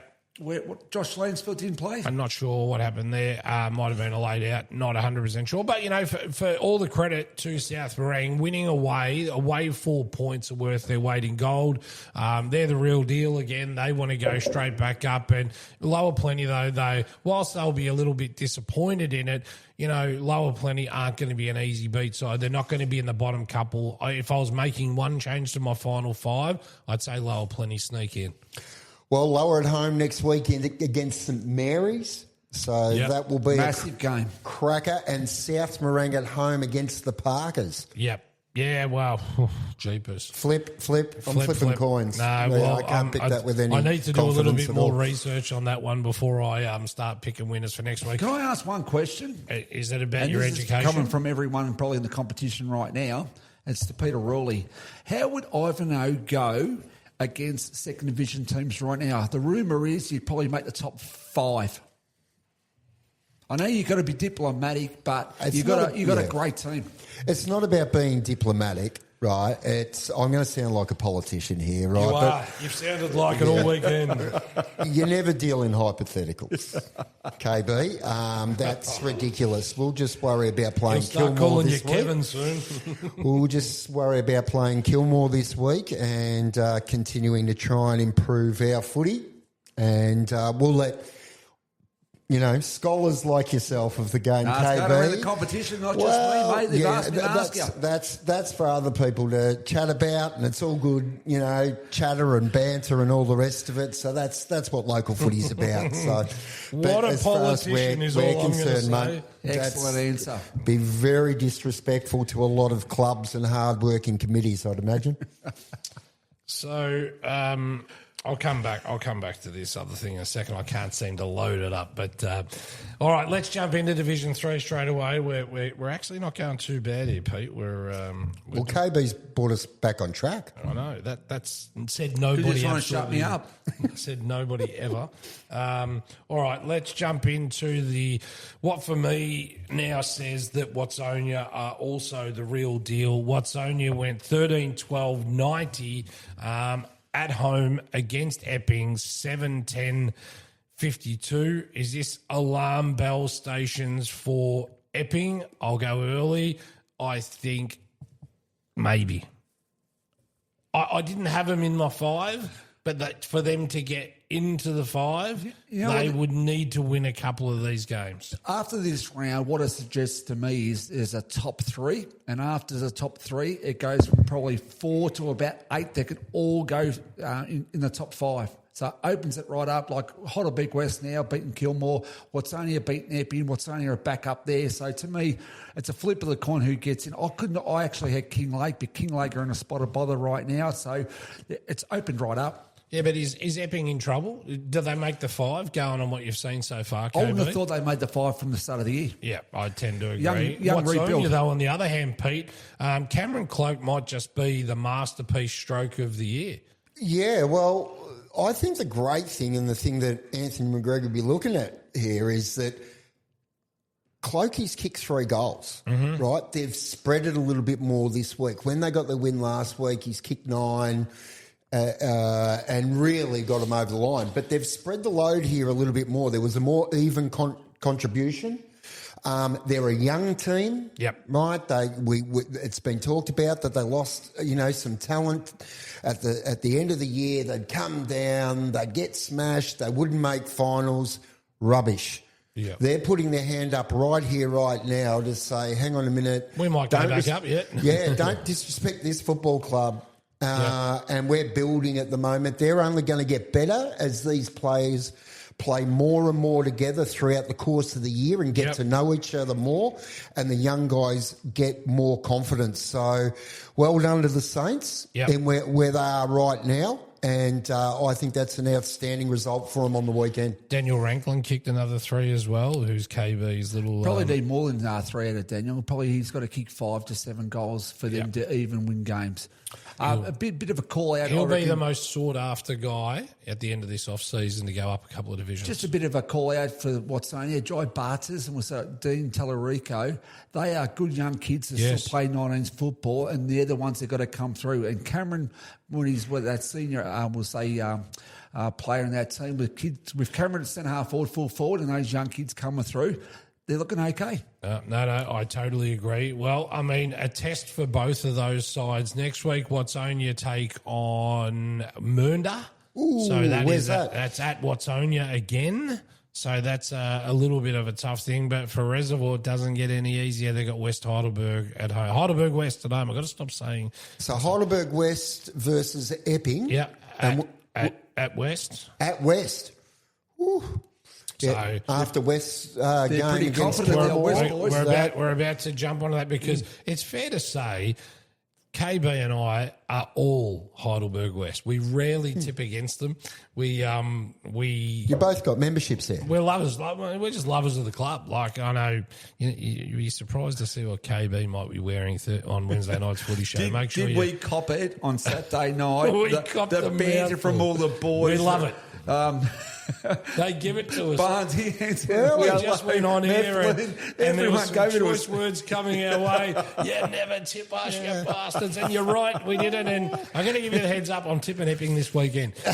Josh Lansfield didn't play? I'm not sure what happened there. Might have been a laid out. Not 100% sure. But, you know, for all the credit to South Morang, winning away 4 points are worth their weight in gold. They're the real deal again. They want to go straight back up. And Lower Plenty, though, whilst they'll be a little bit disappointed in it, you know, Lower Plenty aren't going to be an easy beat side. They're not going to be in the bottom couple. If I was making one change to my final 5, I'd say Lower Plenty sneak in. Well, Lower at home next weekend against St Mary's. So that will be massive game. Cracker. And South Morang at home against the Parkers. Yep. Yeah, well, jeepers. Flip. I'm flipping coins. No, I can't pick that with any I need to do a little bit more all. research on that one before I start picking winners for next week. Can I ask one question? Is it about and your this education? is coming from everyone probably in the competition right now. It's to Peter Rawley. How would Ivanhoe go against second division teams right now? The rumour is you'd probably make the top 5. I know you've got to be diplomatic, but you've got a great team. It's not about being diplomatic, right? I'm going to sound like a politician here, right? You are. You've sounded like it all weekend. You never deal in hypotheticals, KB. That's ridiculous. We'll just worry about playing He'll start Kilmore calling you this week. Kevin soon. We'll just worry about playing Kilmore this week and continuing to try and improve our footy. And we'll let, scholars like yourself of the game, It's KB. got to be the competition, not just me, mate. They've asked me to ask you. That's for other people to chat about, and it's all good, chatter and banter and all the rest of it. So that's what local footy's about. So, What a politician is all I'm going to say. Excellent answer. Be very disrespectful to a lot of clubs and hard-working committees, I'd imagine. So I'll come back to this other thing in a second. I can't seem to load it up. But all right, let's jump into Division 3 straight away. We're actually not going too bad here, Pete. We're KB's brought us back on track. I know that's said nobody. You just want to shut me up. Said nobody ever. All right, let's jump into what for me now says that Watsonia are also the real deal. Watsonia went 13-12-90 at home against Epping, 7-10-52. Is this alarm bell stations for Epping? I'll go early. I think maybe. I didn't have them in my 5, but for them to get into the 5, they would need to win a couple of these games. After this round, what it suggests to me is a top 3, and after the top 3, it goes from probably 4 to about 8 that could all go in the top 5. So it opens it right up, like Heidelberg West now beating Kilmore, Watsonia beating Epping, Watsonia are back up there. So to me, it's a flip of the coin who gets in. I actually had King Lake, but King Lake are in a spot of bother right now, so it's opened right up. Yeah, but is Epping in trouble? Do they make the 5 going on what you've seen so far, KB? I wouldn't have thought they made the 5 from the start of the year. Yeah, I tend to agree. Young rebuild. Though, on the other hand, Pete, Cameron Cloak might just be the masterpiece stroke of the year. Yeah, well, I think the great thing and the thing that Anthony McGregor will be looking at here is that Clokey's kicked 3 goals, right? They've spread it a little bit more this week. When they got the win last week, he's kicked 9 and really got them over the line. But they've spread the load here a little bit more. There was a more even contribution. They're a young team, right? It's been talked about that they lost, some talent at the end of the year. They'd come down, they'd get smashed, they wouldn't make finals. Rubbish. Yeah. They're putting their hand up right here, right now to say, hang on a minute. We might go back up yet. Yeah, don't disrespect this football club. And we're building at the moment. They're only going to get better as these players play more and more together throughout the course of the year and get to know each other more, and the young guys get more confidence. So well done to the Saints in where they are right now. And I think that's an outstanding result for them on the weekend. Daniel Ranklin kicked another 3 as well, who's KB's little... Probably need more than 3 out of Daniel. Probably he's got to kick 5 to 7 goals for them to even win games. A bit of a call-out. He'll be the most sought-after guy at the end of this off-season to go up a couple of divisions. Just a bit of a call-out for Watsonia. Jai Barters and Dean Tallarico, they are good young kids that still play 19s football, and they're the ones that got to come through. And Cameron, when he's with that senior, we'll say player in that team, with Cameron at centre-half forward, full forward, and those young kids coming through, they're looking okay. No, I totally agree. Well, I mean, a test for both of those sides. Next week, Watsonia take on Mernda. Ooh, so where's that? That's at Watsonia again. So that's a little bit of a tough thing. But for Reservoir, it doesn't get any easier. They got West Heidelberg at home. Heidelberg West at home. I've got to stop saying. So Heidelberg West versus Epping. Yeah, at West. At West. Ooh. Yeah, So after West they're going pretty against confident they'll Kilmore, West boys. We're about to jump onto that because it's fair to say KB and I are all Heidelberg West. We rarely tip against them. You both got memberships there. We're lovers. We're just lovers of the club. Like, I know you'd be surprised to see what KB might be wearing on Wednesday night's footy show. Did we cop it on Saturday night? We copped the the banter from mouthful. all the boys. We love it. They give it to us. Barnsley, We just went on here and there was everyone some gave it to choice us. words coming our way. You never tip us, you bastards. And you're right, we did it. And I'm going to give you the heads up, I'm tipping Epping this weekend. So,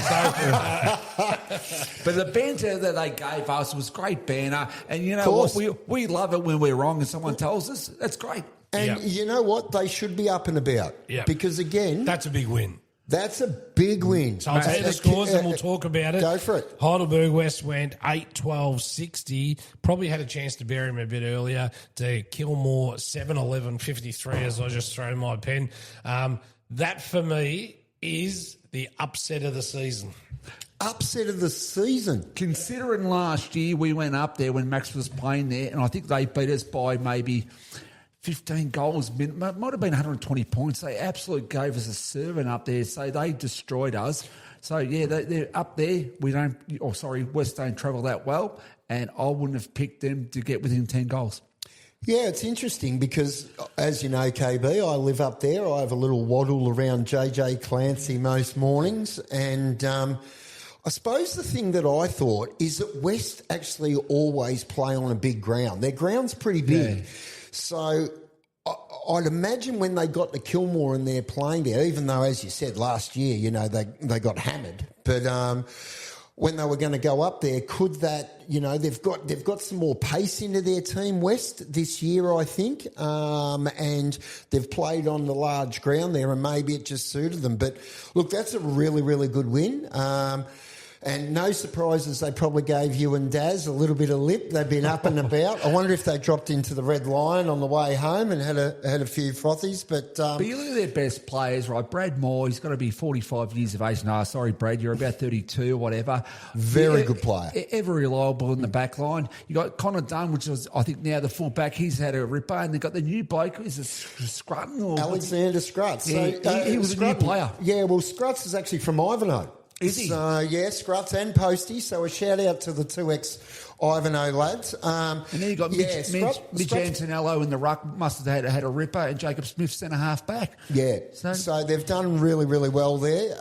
But the banter that they gave us was great banter. And you know course. what? We love it when we're wrong and someone tells us. That's great. And Yeah. you know what? They should be up and about. Yeah. Because, again, that's a big win. that's a big win. So I'll tell you the scores and we'll talk about it. Go for it. Heidelberg West went 8-12-60. Probably had a chance to bury him a bit earlier. To Kilmore 7-11-53 as I just throw my pen. That for me is the upset of the season. Upset of the season. Considering last year we went up there when Max was playing there, and I think they beat us by maybe 15 goals. Might have been 120 points. They absolutely gave us a serving up there, so they destroyed us. So, yeah, they're up there. West don't travel that well, and I wouldn't have picked them to get within 10 goals. Yeah, it's interesting because, as you know, KB, I live up there. I have a little waddle around JJ Clancy most mornings. And I suppose the thing that I thought is that West actually always play on a big ground. Their ground's pretty big. Yeah. So I'd imagine when they got to Kilmore and they're playing there, even though, as you said, last year, you know, they got hammered. But when they were going to go up there, could that, you know, they've got some more pace into their team, West, this year, I think, and they've played on the large ground there, and maybe it just suited them. But look, that's a really, really good win. And no surprises, they probably gave you and Daz a little bit of lip. They've been up and about. I wonder if they dropped into the Red Lion on the way home and had a few frothies. But you look at their best players, right? Brad Moore, he's got to be 45 years of age. No, sorry, Brad, you're about 32 or whatever. Very good player. Ever reliable in the back line. You got Connor Dunn, which was, I think, now the fullback. He's had a ripper. And they've got the new bloke. Is it Scrutton? Or Alexander Scrutz. Yeah, he was a new player. Yeah, well, Scrutz is actually from Ivanhoe. Is he? So, yeah, Scrutz and Posty. So a shout out to the two ex-Ivanhoe lads. And then you got Mitch Antonello in the ruck, must have had a ripper, and Jacob Smith centre half back. Yeah, So they've done really, really well there.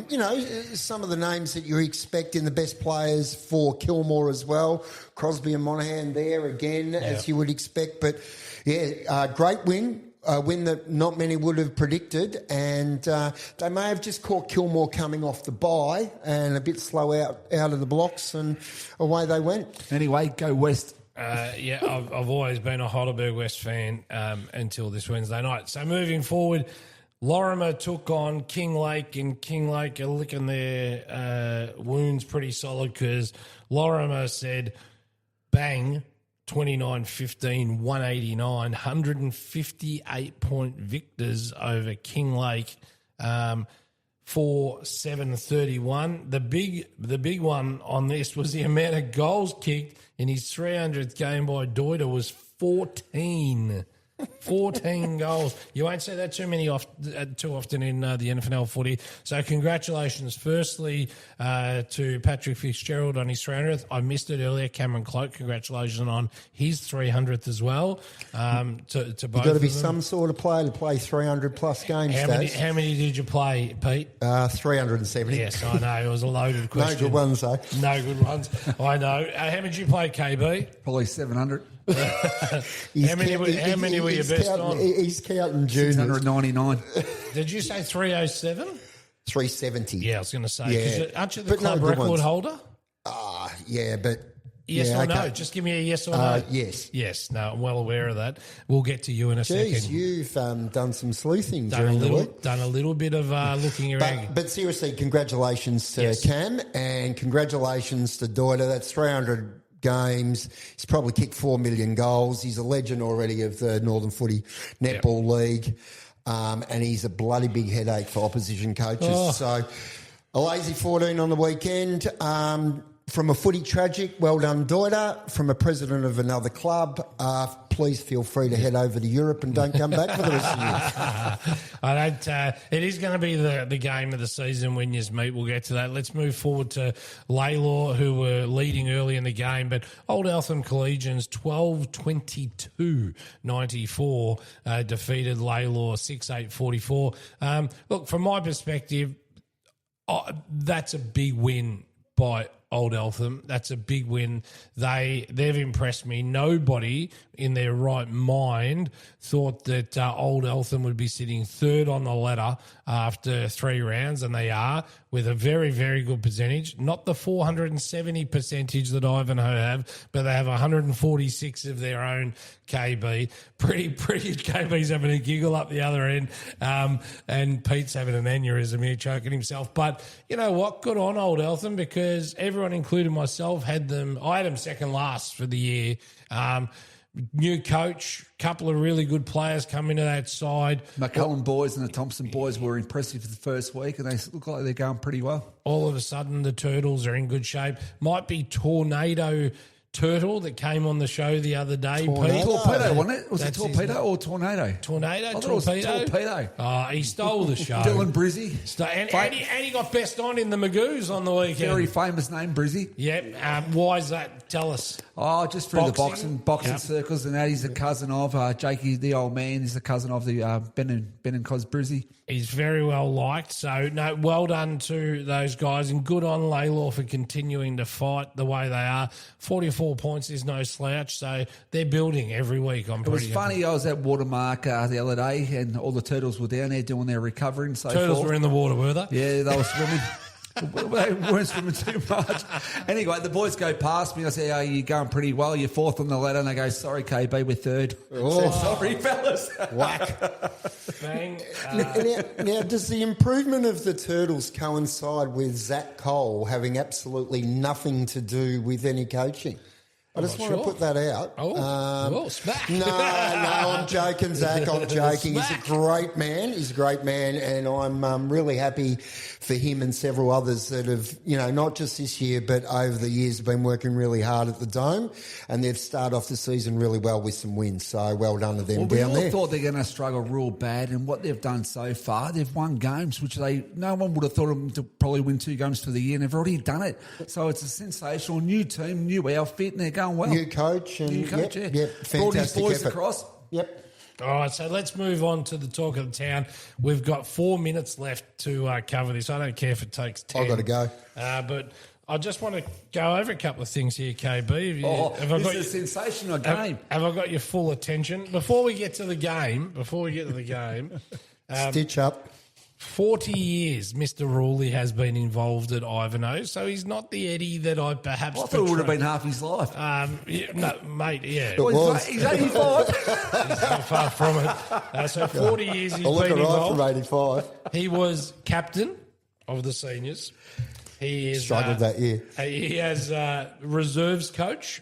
You know, some of the names that you expect in the best players for Kilmore as well. Crosby and Monaghan there again, as you would expect. But, yeah, great win. A win that not many would have predicted, and they may have just caught Kilmore coming off the bye and a bit slow out of the blocks, and away they went. Anyway, go West. I've always been a Heidelberg West fan until this Wednesday night. So moving forward, Lorimer took on King Lake, and King Lake are licking their wounds pretty solid because Lorimer said, bang, 29-15, 189, 158-point victors over King Lake for 7-31. The big one on this was the amount of goals kicked in his 300th game by Deuter was 14. 14 goals. You won't see that too often in the NFL footy. So congratulations, firstly, to Patrick Fitzgerald on his 300th. I missed it earlier. Cameron Cloak, congratulations on his 300th as well. To both You've got to be of them. some sort of player to play 300-plus games, How many did you play, Pete? 370. Yes, I know. It was a loaded No question. good ones, though. No good ones. I know. How many did you play, KB? Probably 700. How many were you best on? He's counting juniors. 699. Did you say 307? 370. Yeah, I was going to say. Yeah. 'Cause aren't you the But no club good record ones. holder? Yeah, but... Yes yeah, or no? okay. Just give me a yes or no. Yes. Yes. No, I'm well aware of that. We'll get to you in a Geez, second. you've done some sleuthing Done a during the little, week. done a little bit of looking around. But seriously, congratulations to Yes. Cam and congratulations to Deuter. That's 300 games. He's probably kicked 4 million goals. He's a legend already of the Northern Footy Netball League. And he's a bloody big headache for opposition coaches. Oh. So a lazy 14 on the weekend. From a footy tragic, well done, Deuter. From a president of another club, please feel free to head over to Europe and don't come back for the rest of the year. I don't. It is going to be the game of the season when you meet. We'll get to that. Let's move forward to Laylaw, who were leading early in the game, but Old Eltham Collegians 12-22-94 defeated Laylaw 6-8-44. Look, from my perspective, that's a big win by Old Eltham. That's a big win. They've impressed me. Nobody in their right mind thought that Old Eltham would be sitting third on the ladder after 3 rounds, and they are, with a very, very good percentage. Not the 470 percentage that Ivanhoe have, but they have 146 of their own KB. Pretty KB's having a giggle up the other end, and Pete's having an aneurysm here, choking himself. But you know what? Good on Old Eltham, because everyone, including myself, I had them second last for the year. New coach, couple of really good players come into that side. McCullum boys and the Thompson boys were impressive for the first week, and they look like they're going pretty well. All of a sudden, the Turtles are in good shape. Might be Tornado Turtle that came on the show the other day. Torpedo, wasn't it? Was it Torpedo or Tornado? Tornado? I thought it was Torpedo. Oh, he stole the show. Dylan Brizzy. And he got best on in the Magoos on the weekend. Very famous name, Brizzy. Yep. Why is that? Tell us. Oh, just through the boxing circles, and that he's a cousin of Jakey, the old man. He's a cousin of the Ben and Cos Brizzy. He's very well liked. So, no, well done to those guys, and good on Laylaw for continuing to fight the way they are. 44 points is no slouch, so they're building every week. It was funny, I was at Watermark the other day, and all the turtles were down there doing their recovery and so forth. Turtles were in the water, were they? Yeah, they were swimming. They weren't swimming too much. Anyway, the boys go past me. I say, "Oh, you're going pretty well. You're fourth on the ladder." And they go, "Sorry, KB, we're third." Oh. Sorry, fellas. Whack. Bang. Now, does the improvement of the Turtles coincide with Zach Cole having absolutely nothing to do with any coaching? I just want to put that out. Smack. No, I'm joking, Zach. I'm joking. He's a great man. And I'm really happy for him and several others that have, not just this year, but over the years have been working really hard at the Dome, and they've started off the season really well with some wins. So well done to them down there. We all thought they're going to struggle real bad, and what they've done so far, they've won games, which no one would have thought of them to probably win 2 games for the year, and they've already done it. So it's a sensational new team, new outfit, and they're going well. New coach, and yep, fantastic brought his boys effort. across. Yep. All right, so let's move on to the talk of the town. We've got 4 minutes left to cover this. I don't care if it takes 10. I've got to go. But I just want to go over a couple of things here, KB. This is a sensational game. Have I got your full attention? Before we get to the game, Stitch up. 40 years Mr. Ruley has been involved at Ivanhoe, so he's not the Eddie that I perhaps... I thought it would have been half his life. No, mate, yeah. He's 85. He's not far from it. So 40 years he's been involved. From 85. He was captain of the seniors. He is struggled that year. He has reserves coach.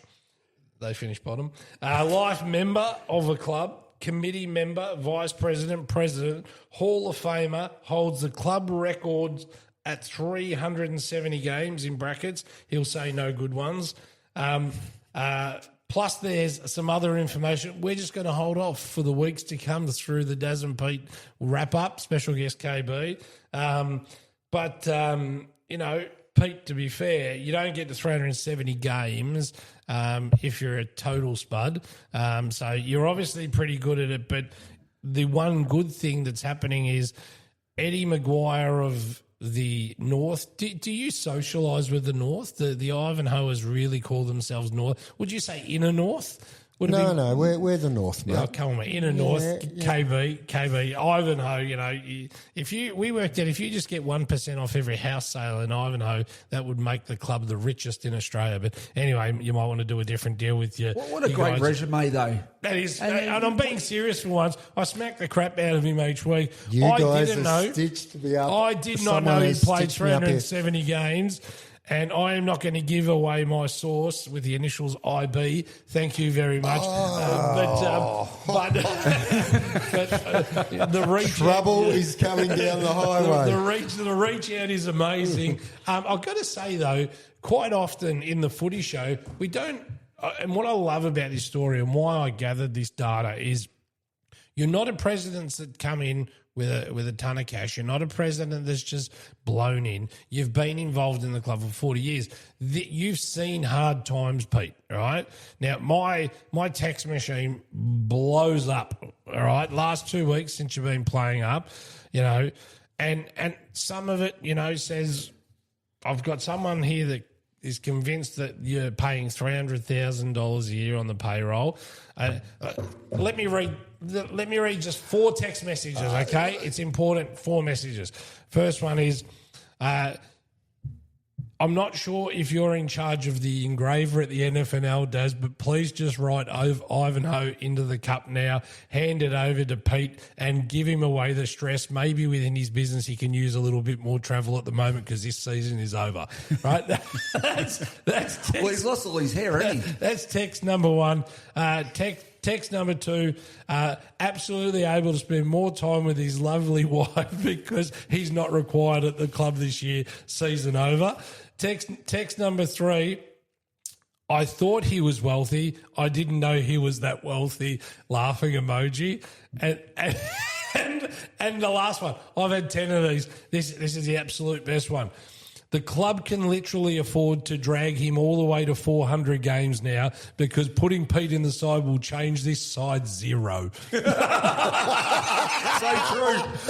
They finished bottom. Life member of a club. Committee member, vice president, president, Hall of Famer, holds the club records at 370 games in brackets. He'll say no good ones. Plus, there's some other information. We're just going to hold off for the weeks to come through the Daz and Pete wrap up. Special guest KB. Pete, to be fair, you don't get to 370 games if you're a total spud. So you're obviously pretty good at it. But the one good thing that's happening is Eddie Maguire of the North. Do you socialise with the North? The Ivanhoe's really call themselves North. Would you say Inner North? No, we're the North, mate. Oh, come on, mate. Inner North, KB, Ivanhoe, we worked out if you just get 1% off every house sale in Ivanhoe, that would make the club the richest in Australia. But anyway, you might want to do a different deal with your... What a great resume, though. That is, and I'm being serious for once. I smack the crap out of him each week. I did not know he played 370 games. And I am not going to give away my source with the initials IB. Thank you very much. But the reach trouble is coming down the highway. The reach out is amazing. I've got to say though, quite often in the footy show, we don't and what I love about this story and why I gathered this data is you're not a president that come in with a ton of cash. You're not a president that's just blown in. You've been involved in the club for 40 years. You've seen hard times, Pete, all right? Now, my text machine blows up, all right? Last 2 weeks since you've been playing up, you know, and some of it, you know, says I've got someone here that is convinced that you're paying $300,000 a year on the payroll. Let me read just 4 text messages, okay? It's important, 4 messages. First one is, I'm not sure if you're in charge of the engraver at the NFNL, Daz, but please just write Ivanhoe into the cup now, hand it over to Pete and give him away the stress. Maybe within his business he can use a little bit more travel at the moment because this season is over, right? that's text. Well, he's lost all his hair, hasn't he? That's text number 1. Text number 2, absolutely able to spend more time with his lovely wife because he's not required at the club this year, season over. Text number 3, I thought he was wealthy. I didn't know he was that wealthy, laughing emoji. And the last one, I've had 10 of these. This is the absolute best one. The club can literally afford to drag him all the way to 400 games now because putting Pete in the side will change this side 0. So true.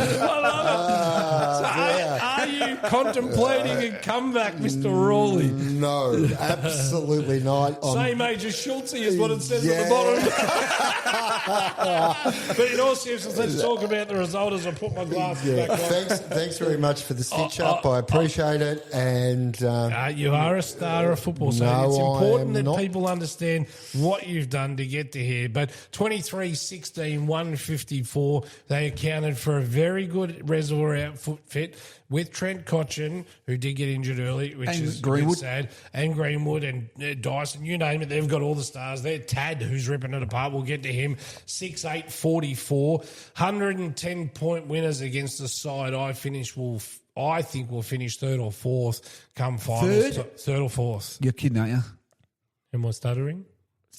I love it. So are you contemplating a comeback, Mr. Rawley? No, absolutely not. Same age as Schultze is what it says at the bottom. But in all seriousness, let's talk about the result as I put my glasses back on. Thanks very much for the stitch up. I appreciate it. And you are a star of football, so no, it's important that not. people understand what you've done to get to here. But 23-16, 154, they accounted for a very good reservoir outfit with Trent Cotchin, who did get injured early, which is Greenwood. sad, and Greenwood and Dyson, you name it, they've got all the stars there. Tad, who's ripping it apart, we'll get to him. 6-8-44, 110-point winners against the side I think we'll finish 3rd or 4th come finals. 3rd or 4th. You're kidding, aren't you? Am I stuttering?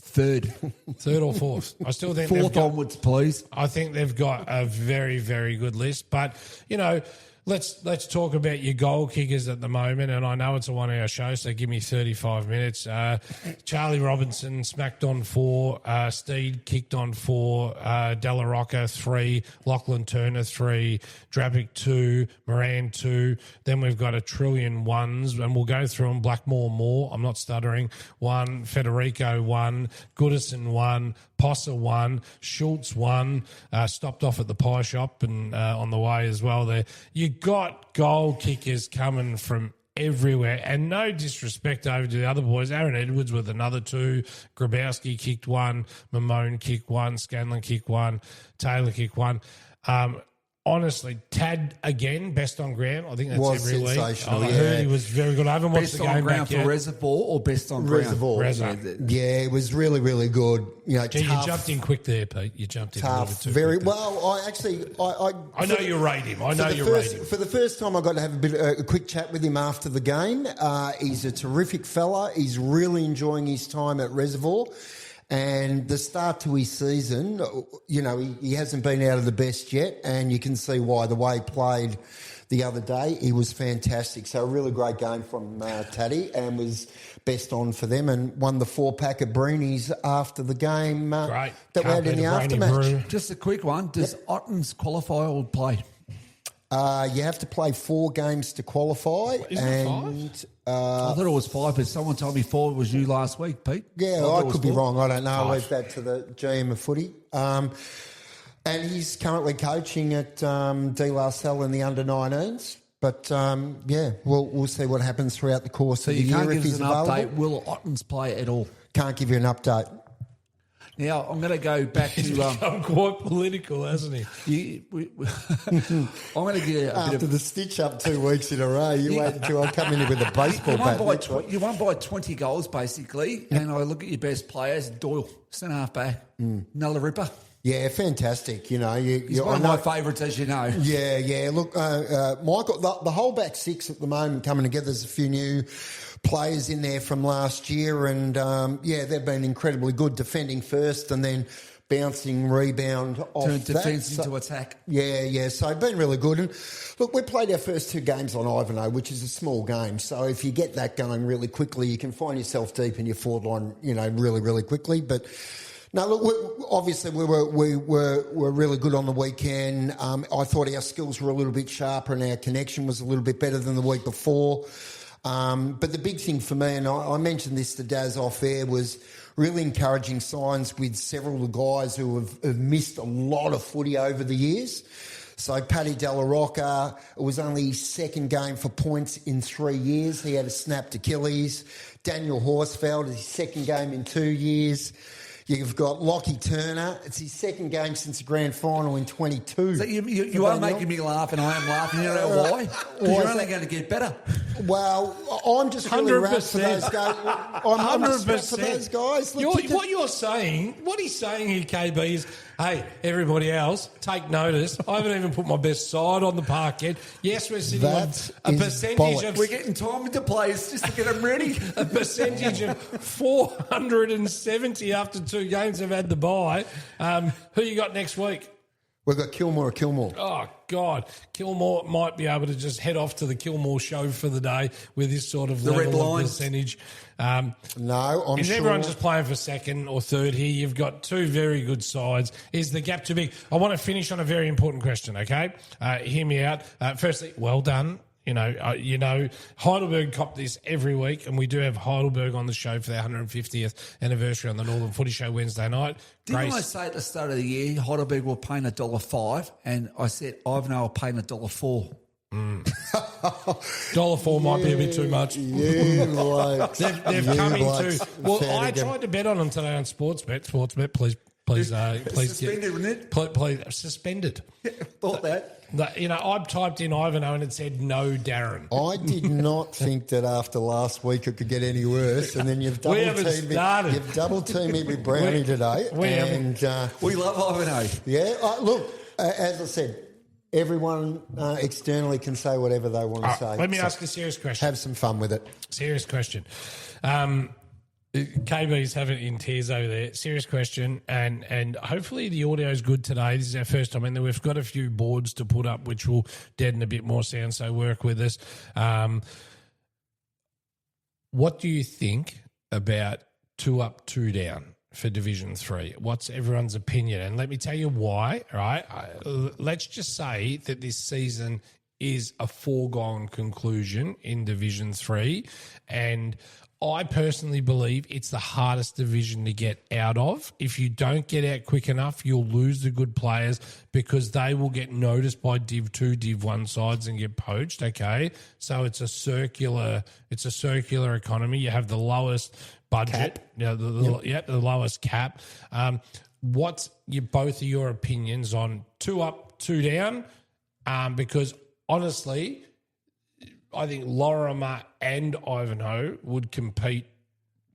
3rd. 3rd or 4th. I still think 4th onwards, please. I think they've got a very, very good list. But, you know, let's talk about your goal kickers at the moment. And I know it's a 1-hour show, so give me 35 minutes. Charlie Robinson smacked on 4. Steed kicked on 4. Della Rocca 3. Lachlan Turner 3. Drapic 2. Moran 2. Then we've got a trillion ones, and we'll go through them. Blackmore more. I'm not stuttering. 1. Federico 1. Goodison 1. Possa 1. Schultz 1. Stopped off at the pie shop and on the way as well there. You got goal kickers coming from everywhere, and no disrespect over to the other boys. Aaron Edwards with another 2, Grabowski kicked 1, Mamone kicked 1, Scanlon kicked 1, Taylor kicked 1. Honestly, Tad again, best on ground. I think that's Was every week. sensational, I heard he was very good. I haven't watched Best the on game ground back for yet. Reservoir or best on Reservoir. ground? Yeah, it was really, really good. You know, Gee, tough, you jumped in quick there, Pete. You jumped in a little bit tough, too very quick there. well. I know you rate him. I know you rate him. For the first time, I got to have a quick chat with him after the game. He's a terrific fella. He's really enjoying his time at Reservoir. And the start to his season, you know, he hasn't been out of the best yet, and you can see why. The way he played the other day, he was fantastic. So a really great game from Taddy, and was best on for them, and won the 4-pack of Breenies after the game Great. that we had in the aftermatch. Just a quick one. Does Ottens qualify or play? You have to play 4 games to qualify. Isn't it 5? I thought it was 5, but someone told me 4 was you last week, Pete. Yeah, thought it I was could be 4. wrong. I don't know. I'll 5. leave that to the GM of footy. And he's currently coaching at De La Salle in the under-19s. But, yeah, we'll see what happens throughout the course So of the you year can't if give us he's an available. update. Will Ottens play at all? Can't give you an update. Now, I'm going to go back He's to... become quite political, hasn't he? I'm going to get a bit After of... the stitch up 2 weeks in a row, you waited until I come in with a baseball bat. You won by 20 goals, basically, and I look at your best players, Doyle, centre-half back, Nulla Ripper. Yeah, fantastic. You know, He's one of my favourites, as you know. Yeah. Look, Michael, the whole back 6 at the moment coming together. There's a few new players in there from last year, and they've been incredibly good defending first and then bouncing rebound off Turn that. defence into attack. Yeah. So been really good. And look, we played our first 2 games on Ivanhoe, which is a small game. So if you get that going really quickly, you can find yourself deep in your forward line, really, really quickly. But no, look, obviously we were really good on the weekend. I thought our skills were a little bit sharper and our connection was a little bit better than the week before. But the big thing for me, and I mentioned this to Daz off air, was really encouraging signs with several of the guys who have missed a lot of footy over the years. So Paddy Della Rocca, it was only his 2nd game for points in 3 years. He had a snapped Achilles. Daniel Horsfeld, his 2nd game in 2 years. You've got Lockie Turner. It's his 2nd game since the grand final in 22. So you are making me laugh, and I am laughing. You know why? Because you're only going to get better. Well, I'm just really wrapped for those guys. I'm just wrapped for those guys. Look, What he's saying here, KB, is, hey, everybody else, take notice. I haven't even put my best side on the park yet. Yes, we're sitting on a percentage of... We're getting time with the players just to get them ready. A percentage of 470 after 2 games have had the bye. Who you got next week? We've got Kilmore. Oh, God. Kilmore might be able to just head off to the Kilmore show for the day with this sort of level of percentage. No, I'm is sure. everyone just playing for 2nd or 3rd here? You've got 2 very good sides. Is the gap too big? I want to finish on a very important question, okay? Hear me out. Firstly, well done. Heidelberg cop this every week, and we do have Heidelberg on the show for their 150th anniversary on the Northern Footy Show Wednesday night. Didn't I say at the start of the year, Heidelberg were paying $1.05, and I said Ivanhoe were paying $1.04. $1.04 might be a bit too much. They've come into... Well, I tried to bet on them today on Sportsbet. Sportsbet, please suspended, wasn't it? Please, suspended. Thought that. I typed in Ivanhoe and it said no, Darren. I did not think that after last week it could get any worse, and then you've double teamed me with Brownie today. We love Ivanhoe. Yeah, look, as I said, everyone externally can say whatever they want to say. Let me ask a serious question. Have some fun with it. Serious question. KB's having it in tears over there. Serious question, and hopefully the audio is good today. This is our first time in there. We've got a few boards to put up, which will deaden a bit more sound, so work with us. What do you think about 2 up, 2 down for Division 3? What's everyone's opinion? And let me tell you why, all right? Let's just say that this season is a foregone conclusion in Division 3, and I personally believe it's the hardest division to get out of. If you don't get out quick enough, you'll lose the good players because they will get noticed by Div 2, Div 1 sides and get poached, okay? So it's a circular economy. You have the lowest budget. The lowest cap. What's both of your opinions on 2 up, 2 down? Because honestly, I think Lorimer and Ivanhoe would compete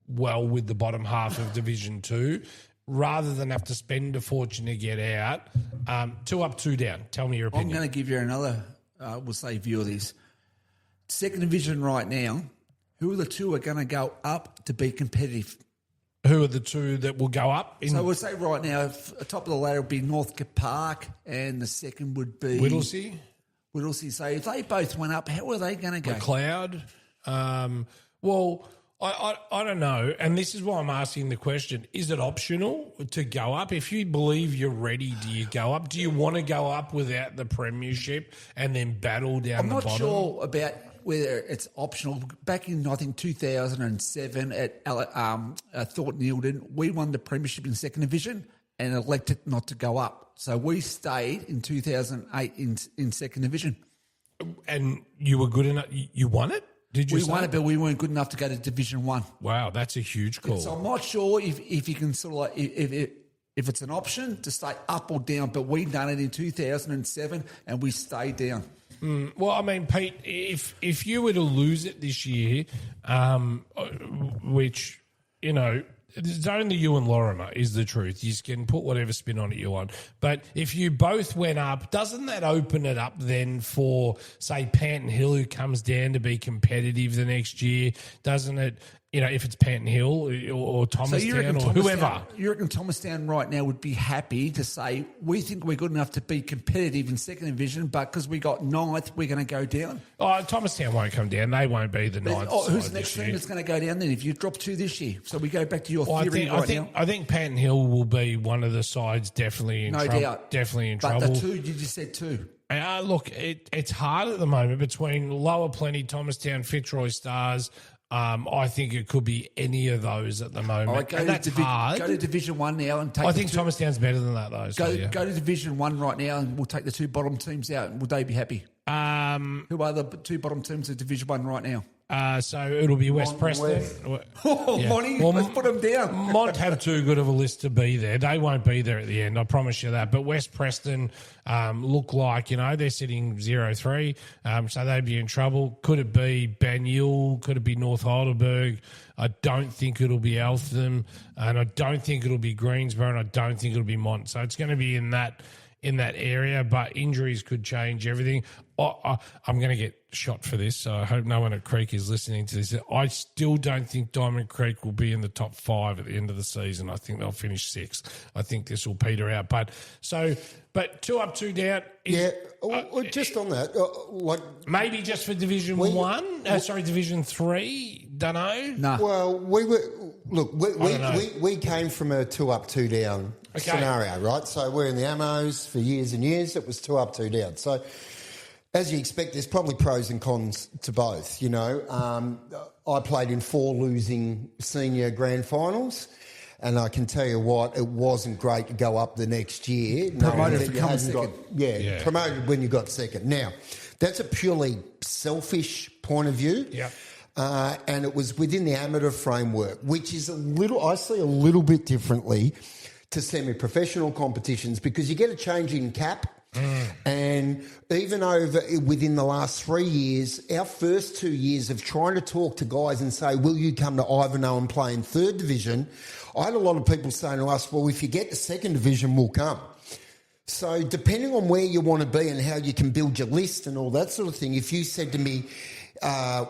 well with the bottom half of Division 2 rather than have to spend a fortune to get out. 2 up, 2 down. Tell me your opinion. I'm going to give you another, view of this. 2nd Division right now, who are the 2 are going to go up to be competitive? Who are the 2 that will go up? So we'll say right now, top of the ladder would be Northcote Park and the second would be... Whittlesea. So if they both went up, how are they going to go? McLeod. Well, I don't know. And this is why I'm asking the question. Is it optional to go up? If you believe you're ready, do you go up? Do you want to go up without the premiership and then battle down the bottom? I'm not sure about whether it's optional. Back in, I think, 2007 at Thornton Eildon, we won the premiership in 2nd Division and elected not to go up. So we stayed in 2008 in 2nd Division. And you were good enough? You won it? Did you? We won it, but we weren't good enough to go to Division 1. Wow, that's a huge call. So I'm not sure if you can sort of like if it's an option to stay up or down, but we done it in 2007 and we stayed down. Well, I mean, Pete, if you were to lose it this year, which, It's only you and Lorimer is the truth. You can put whatever spin on it you want. But if you both went up, doesn't that open it up then for, say, Panton Hill, who comes down to be competitive the next year? Doesn't it, if it's Panton Hill or Thomastown or whoever? You reckon Thomastown right now would be happy to say, we think we're good enough to be competitive in second division, but because we got ninth, we're going to go down? Oh, Thomastown won't come down. They won't be the ninth. Who's the next team that's going to go down then if you drop 2 this year? So we go back to your theory now. I think Panton Hill will be one of the sides definitely in trouble. doubt. Definitely in but trouble. But the 2, you just said 2. Look, it's hard at the moment between Lower Plenty, Thomastown, Fitzroy Stars. I think it could be any of those at the moment. All right, go to Division 1 now and take. I think Thomastown's better than that though. Go to Division 1 right now and we'll take the 2 bottom teams out. Would they be happy? Who are the 2 bottom teams of Division 1 right now? So it'll be West Preston. Monty, let's put them down. Mont have too good of a list to be there. They won't be there at the end, I promise you that. But West Preston look like, they're sitting 0-3, so they'd be in trouble. Could it be Banyule? Could it be North Heidelberg? I don't think it'll be Eltham, and I don't think it'll be Greensboro, and I don't think it'll be Mont. So it's going to be in that area, but injuries could change everything. I'm going to get shot for this, so I hope no one at Creek is listening to this. I still don't think Diamond Creek will be in the top 5 at the end of the season. I think they'll finish 6th. I think this will peter out. But 2 up, 2 down. Just on that, maybe just for Division 1. Division 3. Don't know. No. Well, we came from a 2 up, 2 down scenario, right? So we're in the Ammos for years and years. It was 2 up, 2 down. So as you expect, there's probably pros and cons to both. I played in 4 losing senior grand finals, and I can tell you what, it wasn't great to go up the next year. Promoted to come second. Promoted when you got second. Now, that's a purely selfish point of view. Yeah. And it was within the amateur framework, which is I see a little bit differently to semi-professional competitions because you get a change in cap. And even within the last 3 years, our first 2 years of trying to talk to guys and say, will you come to Ivanhoe and play in 3rd division? I had a lot of people saying to us, well, if you get to 2nd division, we'll come. So depending on where you want to be and how you can build your list and all that sort of thing, if you said to me,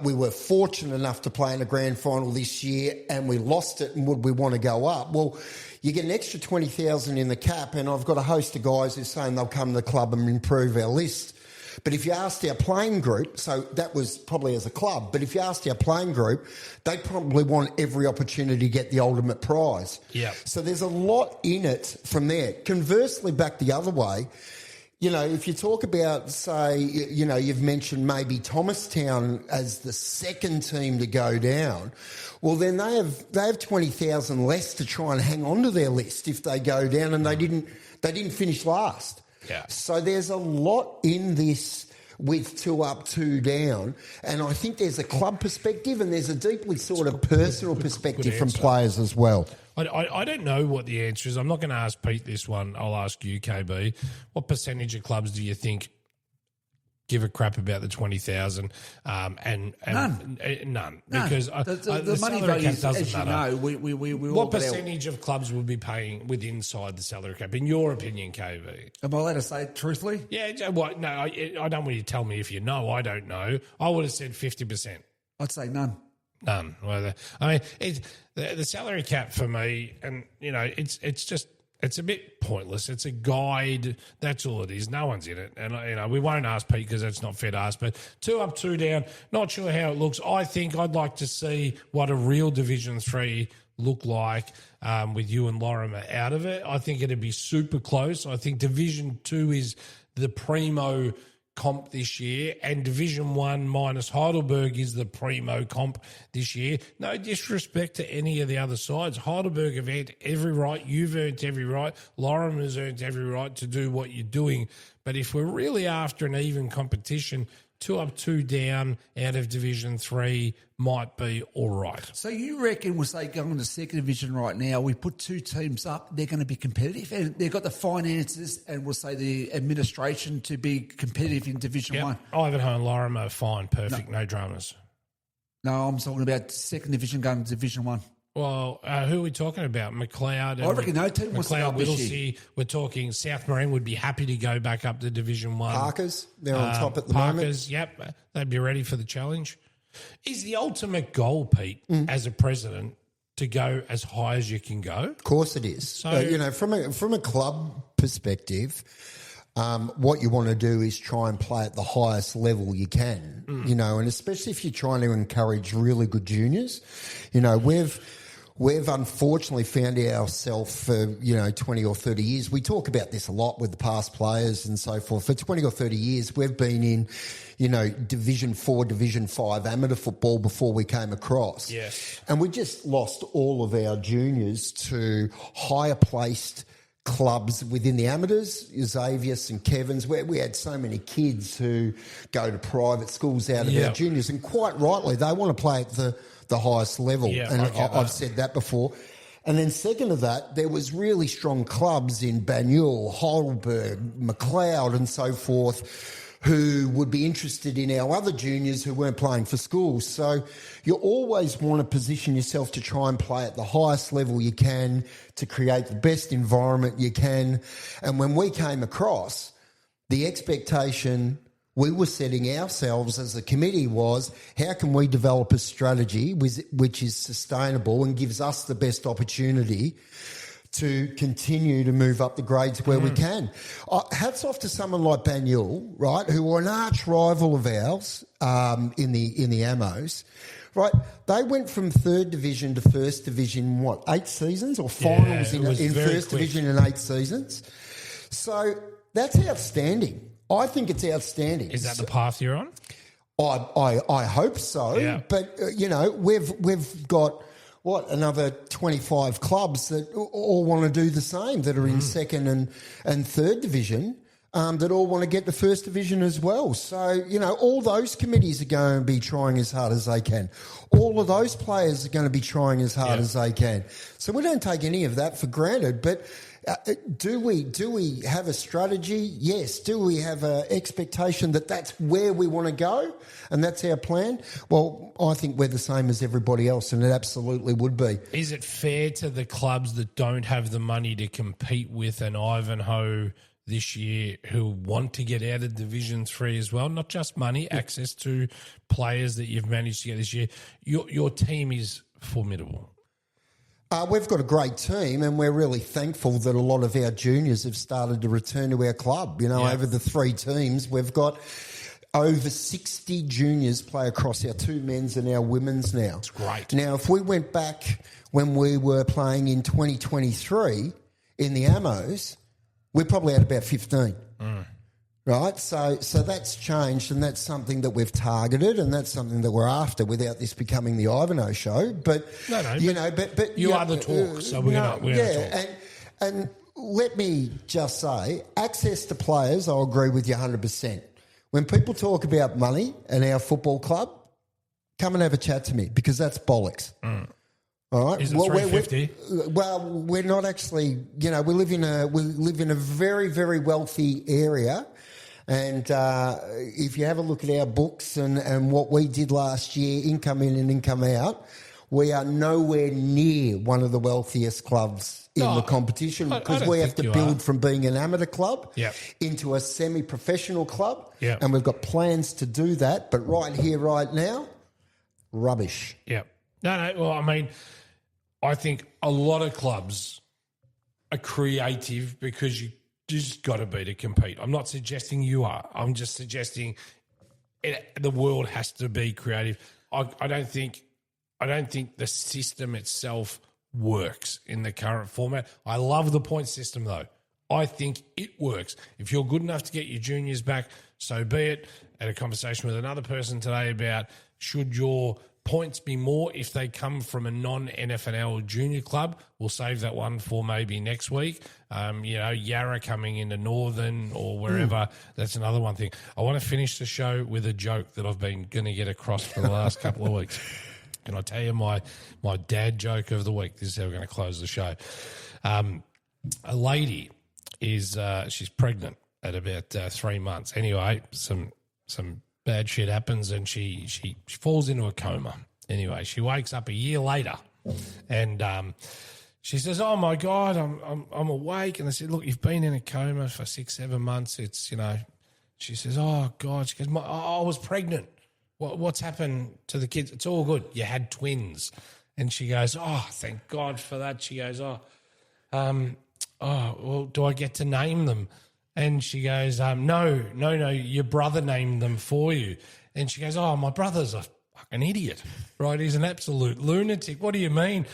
we were fortunate enough to play in a grand final this year and we lost it and would we want to go up? Well, you get an extra 20,000 in the cap, and I've got a host of guys who are saying they'll come to the club and improve our list. But if you asked our playing group, so that was probably as a club, but if you asked our playing group, they probably want every opportunity to get the ultimate prize. Yeah. So there's a lot in it from there. Conversely, back the other way, if you talk about, say, you've mentioned maybe Thomastown as the second team to go down. Well, then they have 20,000 less to try and hang on to their list if they go down, and they didn't finish last. Yeah. So there's a lot in this with 2 up, 2 down, and I think there's a club perspective and there's a deeply sort of personal perspective from players as well. I don't know what the answer is. I'm not going to ask Pete this one. I'll ask you, KB. What percentage of clubs do you think give a crap about the 20,000? None. None. Because the money value, as you know, we what percentage of clubs would be paying inside the salary cap, in your opinion, KB? Am I allowed to say it truthfully? Yeah. What? No, I don't want you to tell me if you know. I don't know. I would have said 50%. I'd say none. None. Well, it's the salary cap for me, and it's just. It's a bit pointless. It's a guide. That's all it is. No one's in it. And, we won't ask Pete because that's not fair to ask. But 2 up, 2 down, not sure how it looks. I think I'd like to see what a real Division 3 look like with you and Lorimer out of it. I think it'd be super close. I think Division 2 is the primo comp this year, and Division 1 minus Heidelberg is the primo comp this year. No disrespect to any of the other sides. Heidelberg have earned every right. You've earned every right. Lorimer's earned every right to do what you're doing. But if we're really after an even competition, 2 up, 2 down out of Division 3 might be all right. So you reckon we'll say going to 2nd division right now, we put 2 teams up, they're going to be competitive, and they've got the finances and we'll say the administration to be competitive in Division 1? Ivanhoe and Lorimer, fine, perfect, no dramas. No, I'm talking about 2nd division going to Division 1. Well, who are we talking about? McLeod. I reckon no team wants to go McLeod, up this year. Whittlesea. We're talking South Marine would be happy to go back up to Division 1. Parkers, they're on top at the moment. Parkers, yep. They'd be ready for the challenge. Is the ultimate goal, Pete, as a president, to go as high as you can go? Of course it is. So- From a club perspective, what you want to do is try and play at the highest level you can, and especially if you're trying to encourage really good juniors. We've unfortunately found ourselves for, 20 or 30 years. We talk about this a lot with the past players and so forth. For 20 or 30 years, we've been in, Division 4, Division 5 amateur football before we came across. Yes. And we just lost all of our juniors to higher placed clubs within the amateurs, Xavier and Kevin's, where we had so many kids who go to private schools out of our juniors. And quite rightly, they want to play at the highest level. Yeah, and I get that. I've said that before. And then second to that, there was really strong clubs in Banyule, Heidelberg, McLeod and so forth who would be interested in our other juniors who weren't playing for schools. So you always want to position yourself to try and play at the highest level you can, to create the best environment you can. And when we came across, the expectation we were setting ourselves as a committee was, how can we develop a strategy which is sustainable and gives us the best opportunity to continue to move up the grades where we can. Hats off to someone like Banyule, right, who are an arch rival of ours in the Amos, right? They went from third division to first division, 8 seasons or finals it was in very first quick. division in 8 seasons. So that's outstanding. I think it's outstanding. Is that the path you're on? I hope so. Yeah. But we've got another 25 clubs that all want to do the same, that are in second and third division, that all want to get to first division as well. So, all those committees are going to be trying as hard as they can. All of those players are going to be trying as hard as they can. So we don't take any of that for granted, but do we have a strategy? Yes. Do we have an expectation that that's where we want to go and that's our plan? Well, I think we're the same as everybody else, and it absolutely would be. Is it fair to the clubs that don't have the money to compete with an Ivanhoe this year who want to get out of Division 3 as well? Not just money, access to players that you've managed to get this year. Your team is formidable. We've got a great team, and we're really thankful that a lot of our juniors have started to return to our club. Over the 3 teams, we've got over 60 juniors play across our 2 men's and our women's now. That's great. Now, if we went back when we were playing in 2023 in the Amos, we probably had about 15. Right, so that's changed, and that's something that we've targeted, and that's something that we're after without this becoming the Ivanhoe show. But but you are the talk, so we're gonna talk. And let me just say, access to players, I'll agree with you 100%. When people talk about money and our football club, come and have a chat to me, because that's bollocks. All right. Is it 350? We're not actually. We live in a very, very wealthy area, and if you have a look at our books and what we did last year, income in and income out, we are nowhere near one of the wealthiest clubs in the competition, because we have to build from being an amateur club into a semi-professional club, and we've got plans to do that. But right here, right now, rubbish. Yeah. No. Well, I mean, I think a lot of clubs are creative because you just got to be to compete. I'm not suggesting you are. I'm just suggesting the world has to be creative. I don't think the system itself works in the current format. I love the point system, though. I think it works. If you're good enough to get your juniors back, so be it. I had a conversation with another person today about should your points be more if they come from a non-NFNL junior club. We'll save that one for maybe next week. Yarra coming into Northern or wherever. That's another one thing. I want to finish the show with a joke that I've been going to get across for the last couple of weeks. Can I tell you my dad joke of the week? This is how we're going to close the show. A lady is she's pregnant at about 3 months. Anyway, some bad shit happens and she falls into a coma. Anyway, she wakes up a year later And she says, "Oh my God, I'm awake." And I said, "Look, you've been in a coma for 6-7 months. It's, you know." She says, "Oh God," she goes, "I was pregnant. What's happened to the kids? It's all good. You had twins." And she goes, "Oh, thank God for that." She goes, well, do I get to name them?" And she goes, no, your brother named them for you." And she goes, "Oh, my brother's a fucking idiot, right? He's an absolute lunatic. What do you mean?"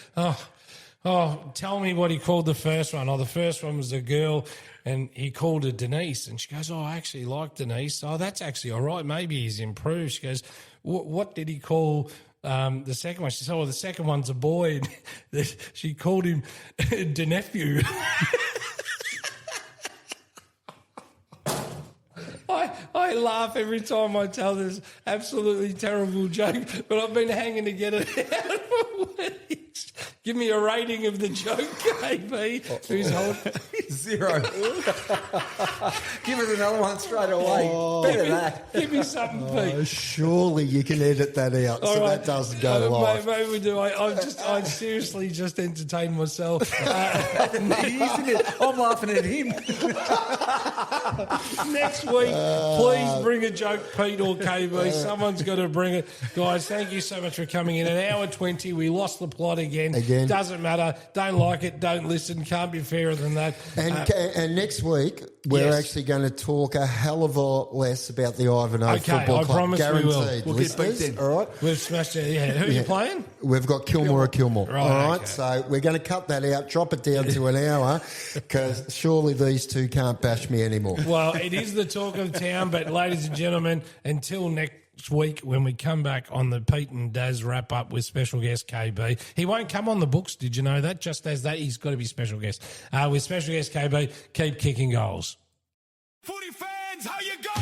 Oh, tell me what he called the first one." "Oh, the first one was a girl and he called her Denise." And she goes, "Oh, I actually like Denise. Oh, that's actually all right. Maybe he's improved." She goes, What did he call the second one?" She said, "Oh, the second one's a boy." And she called him Denephew. I laugh every time I tell this absolutely terrible joke, but I've been hanging to get it out for weeks. Give me a rating of the joke, KB. Who's holding 0. Give us another one straight away. Better that. Give me something, Pete. Surely you can edit that out so that doesn't go live. Maybe we do. I seriously just entertained myself. I'm laughing at him. Next week, please bring a joke, Pete or KB. Someone's got to bring it. Guys, thank you so much for coming in. An hour 20, we lost the plot again. Doesn't matter. Don't like it, don't listen. Can't be fairer than that. And next week, we're actually going to talk a hell of a lot less about the Ivanhoe Football Club. I promise Guaranteed. we will. We'll get beat then. All right? We've smashed it. Yeah. Who are you playing? We've got Kilmore. Right, All right, okay. so we're going to cut that out, drop it down to an hour, because surely these two can't bash me anymore. Well, it is the talk of town, but ladies and gentlemen, until next week when we come back on the Pete and Daz wrap up with special guest KB. He won't come on the books, did you know that? Just as that, he's got to be special guest. With special guest KB, keep kicking goals. Footy fans, how you going?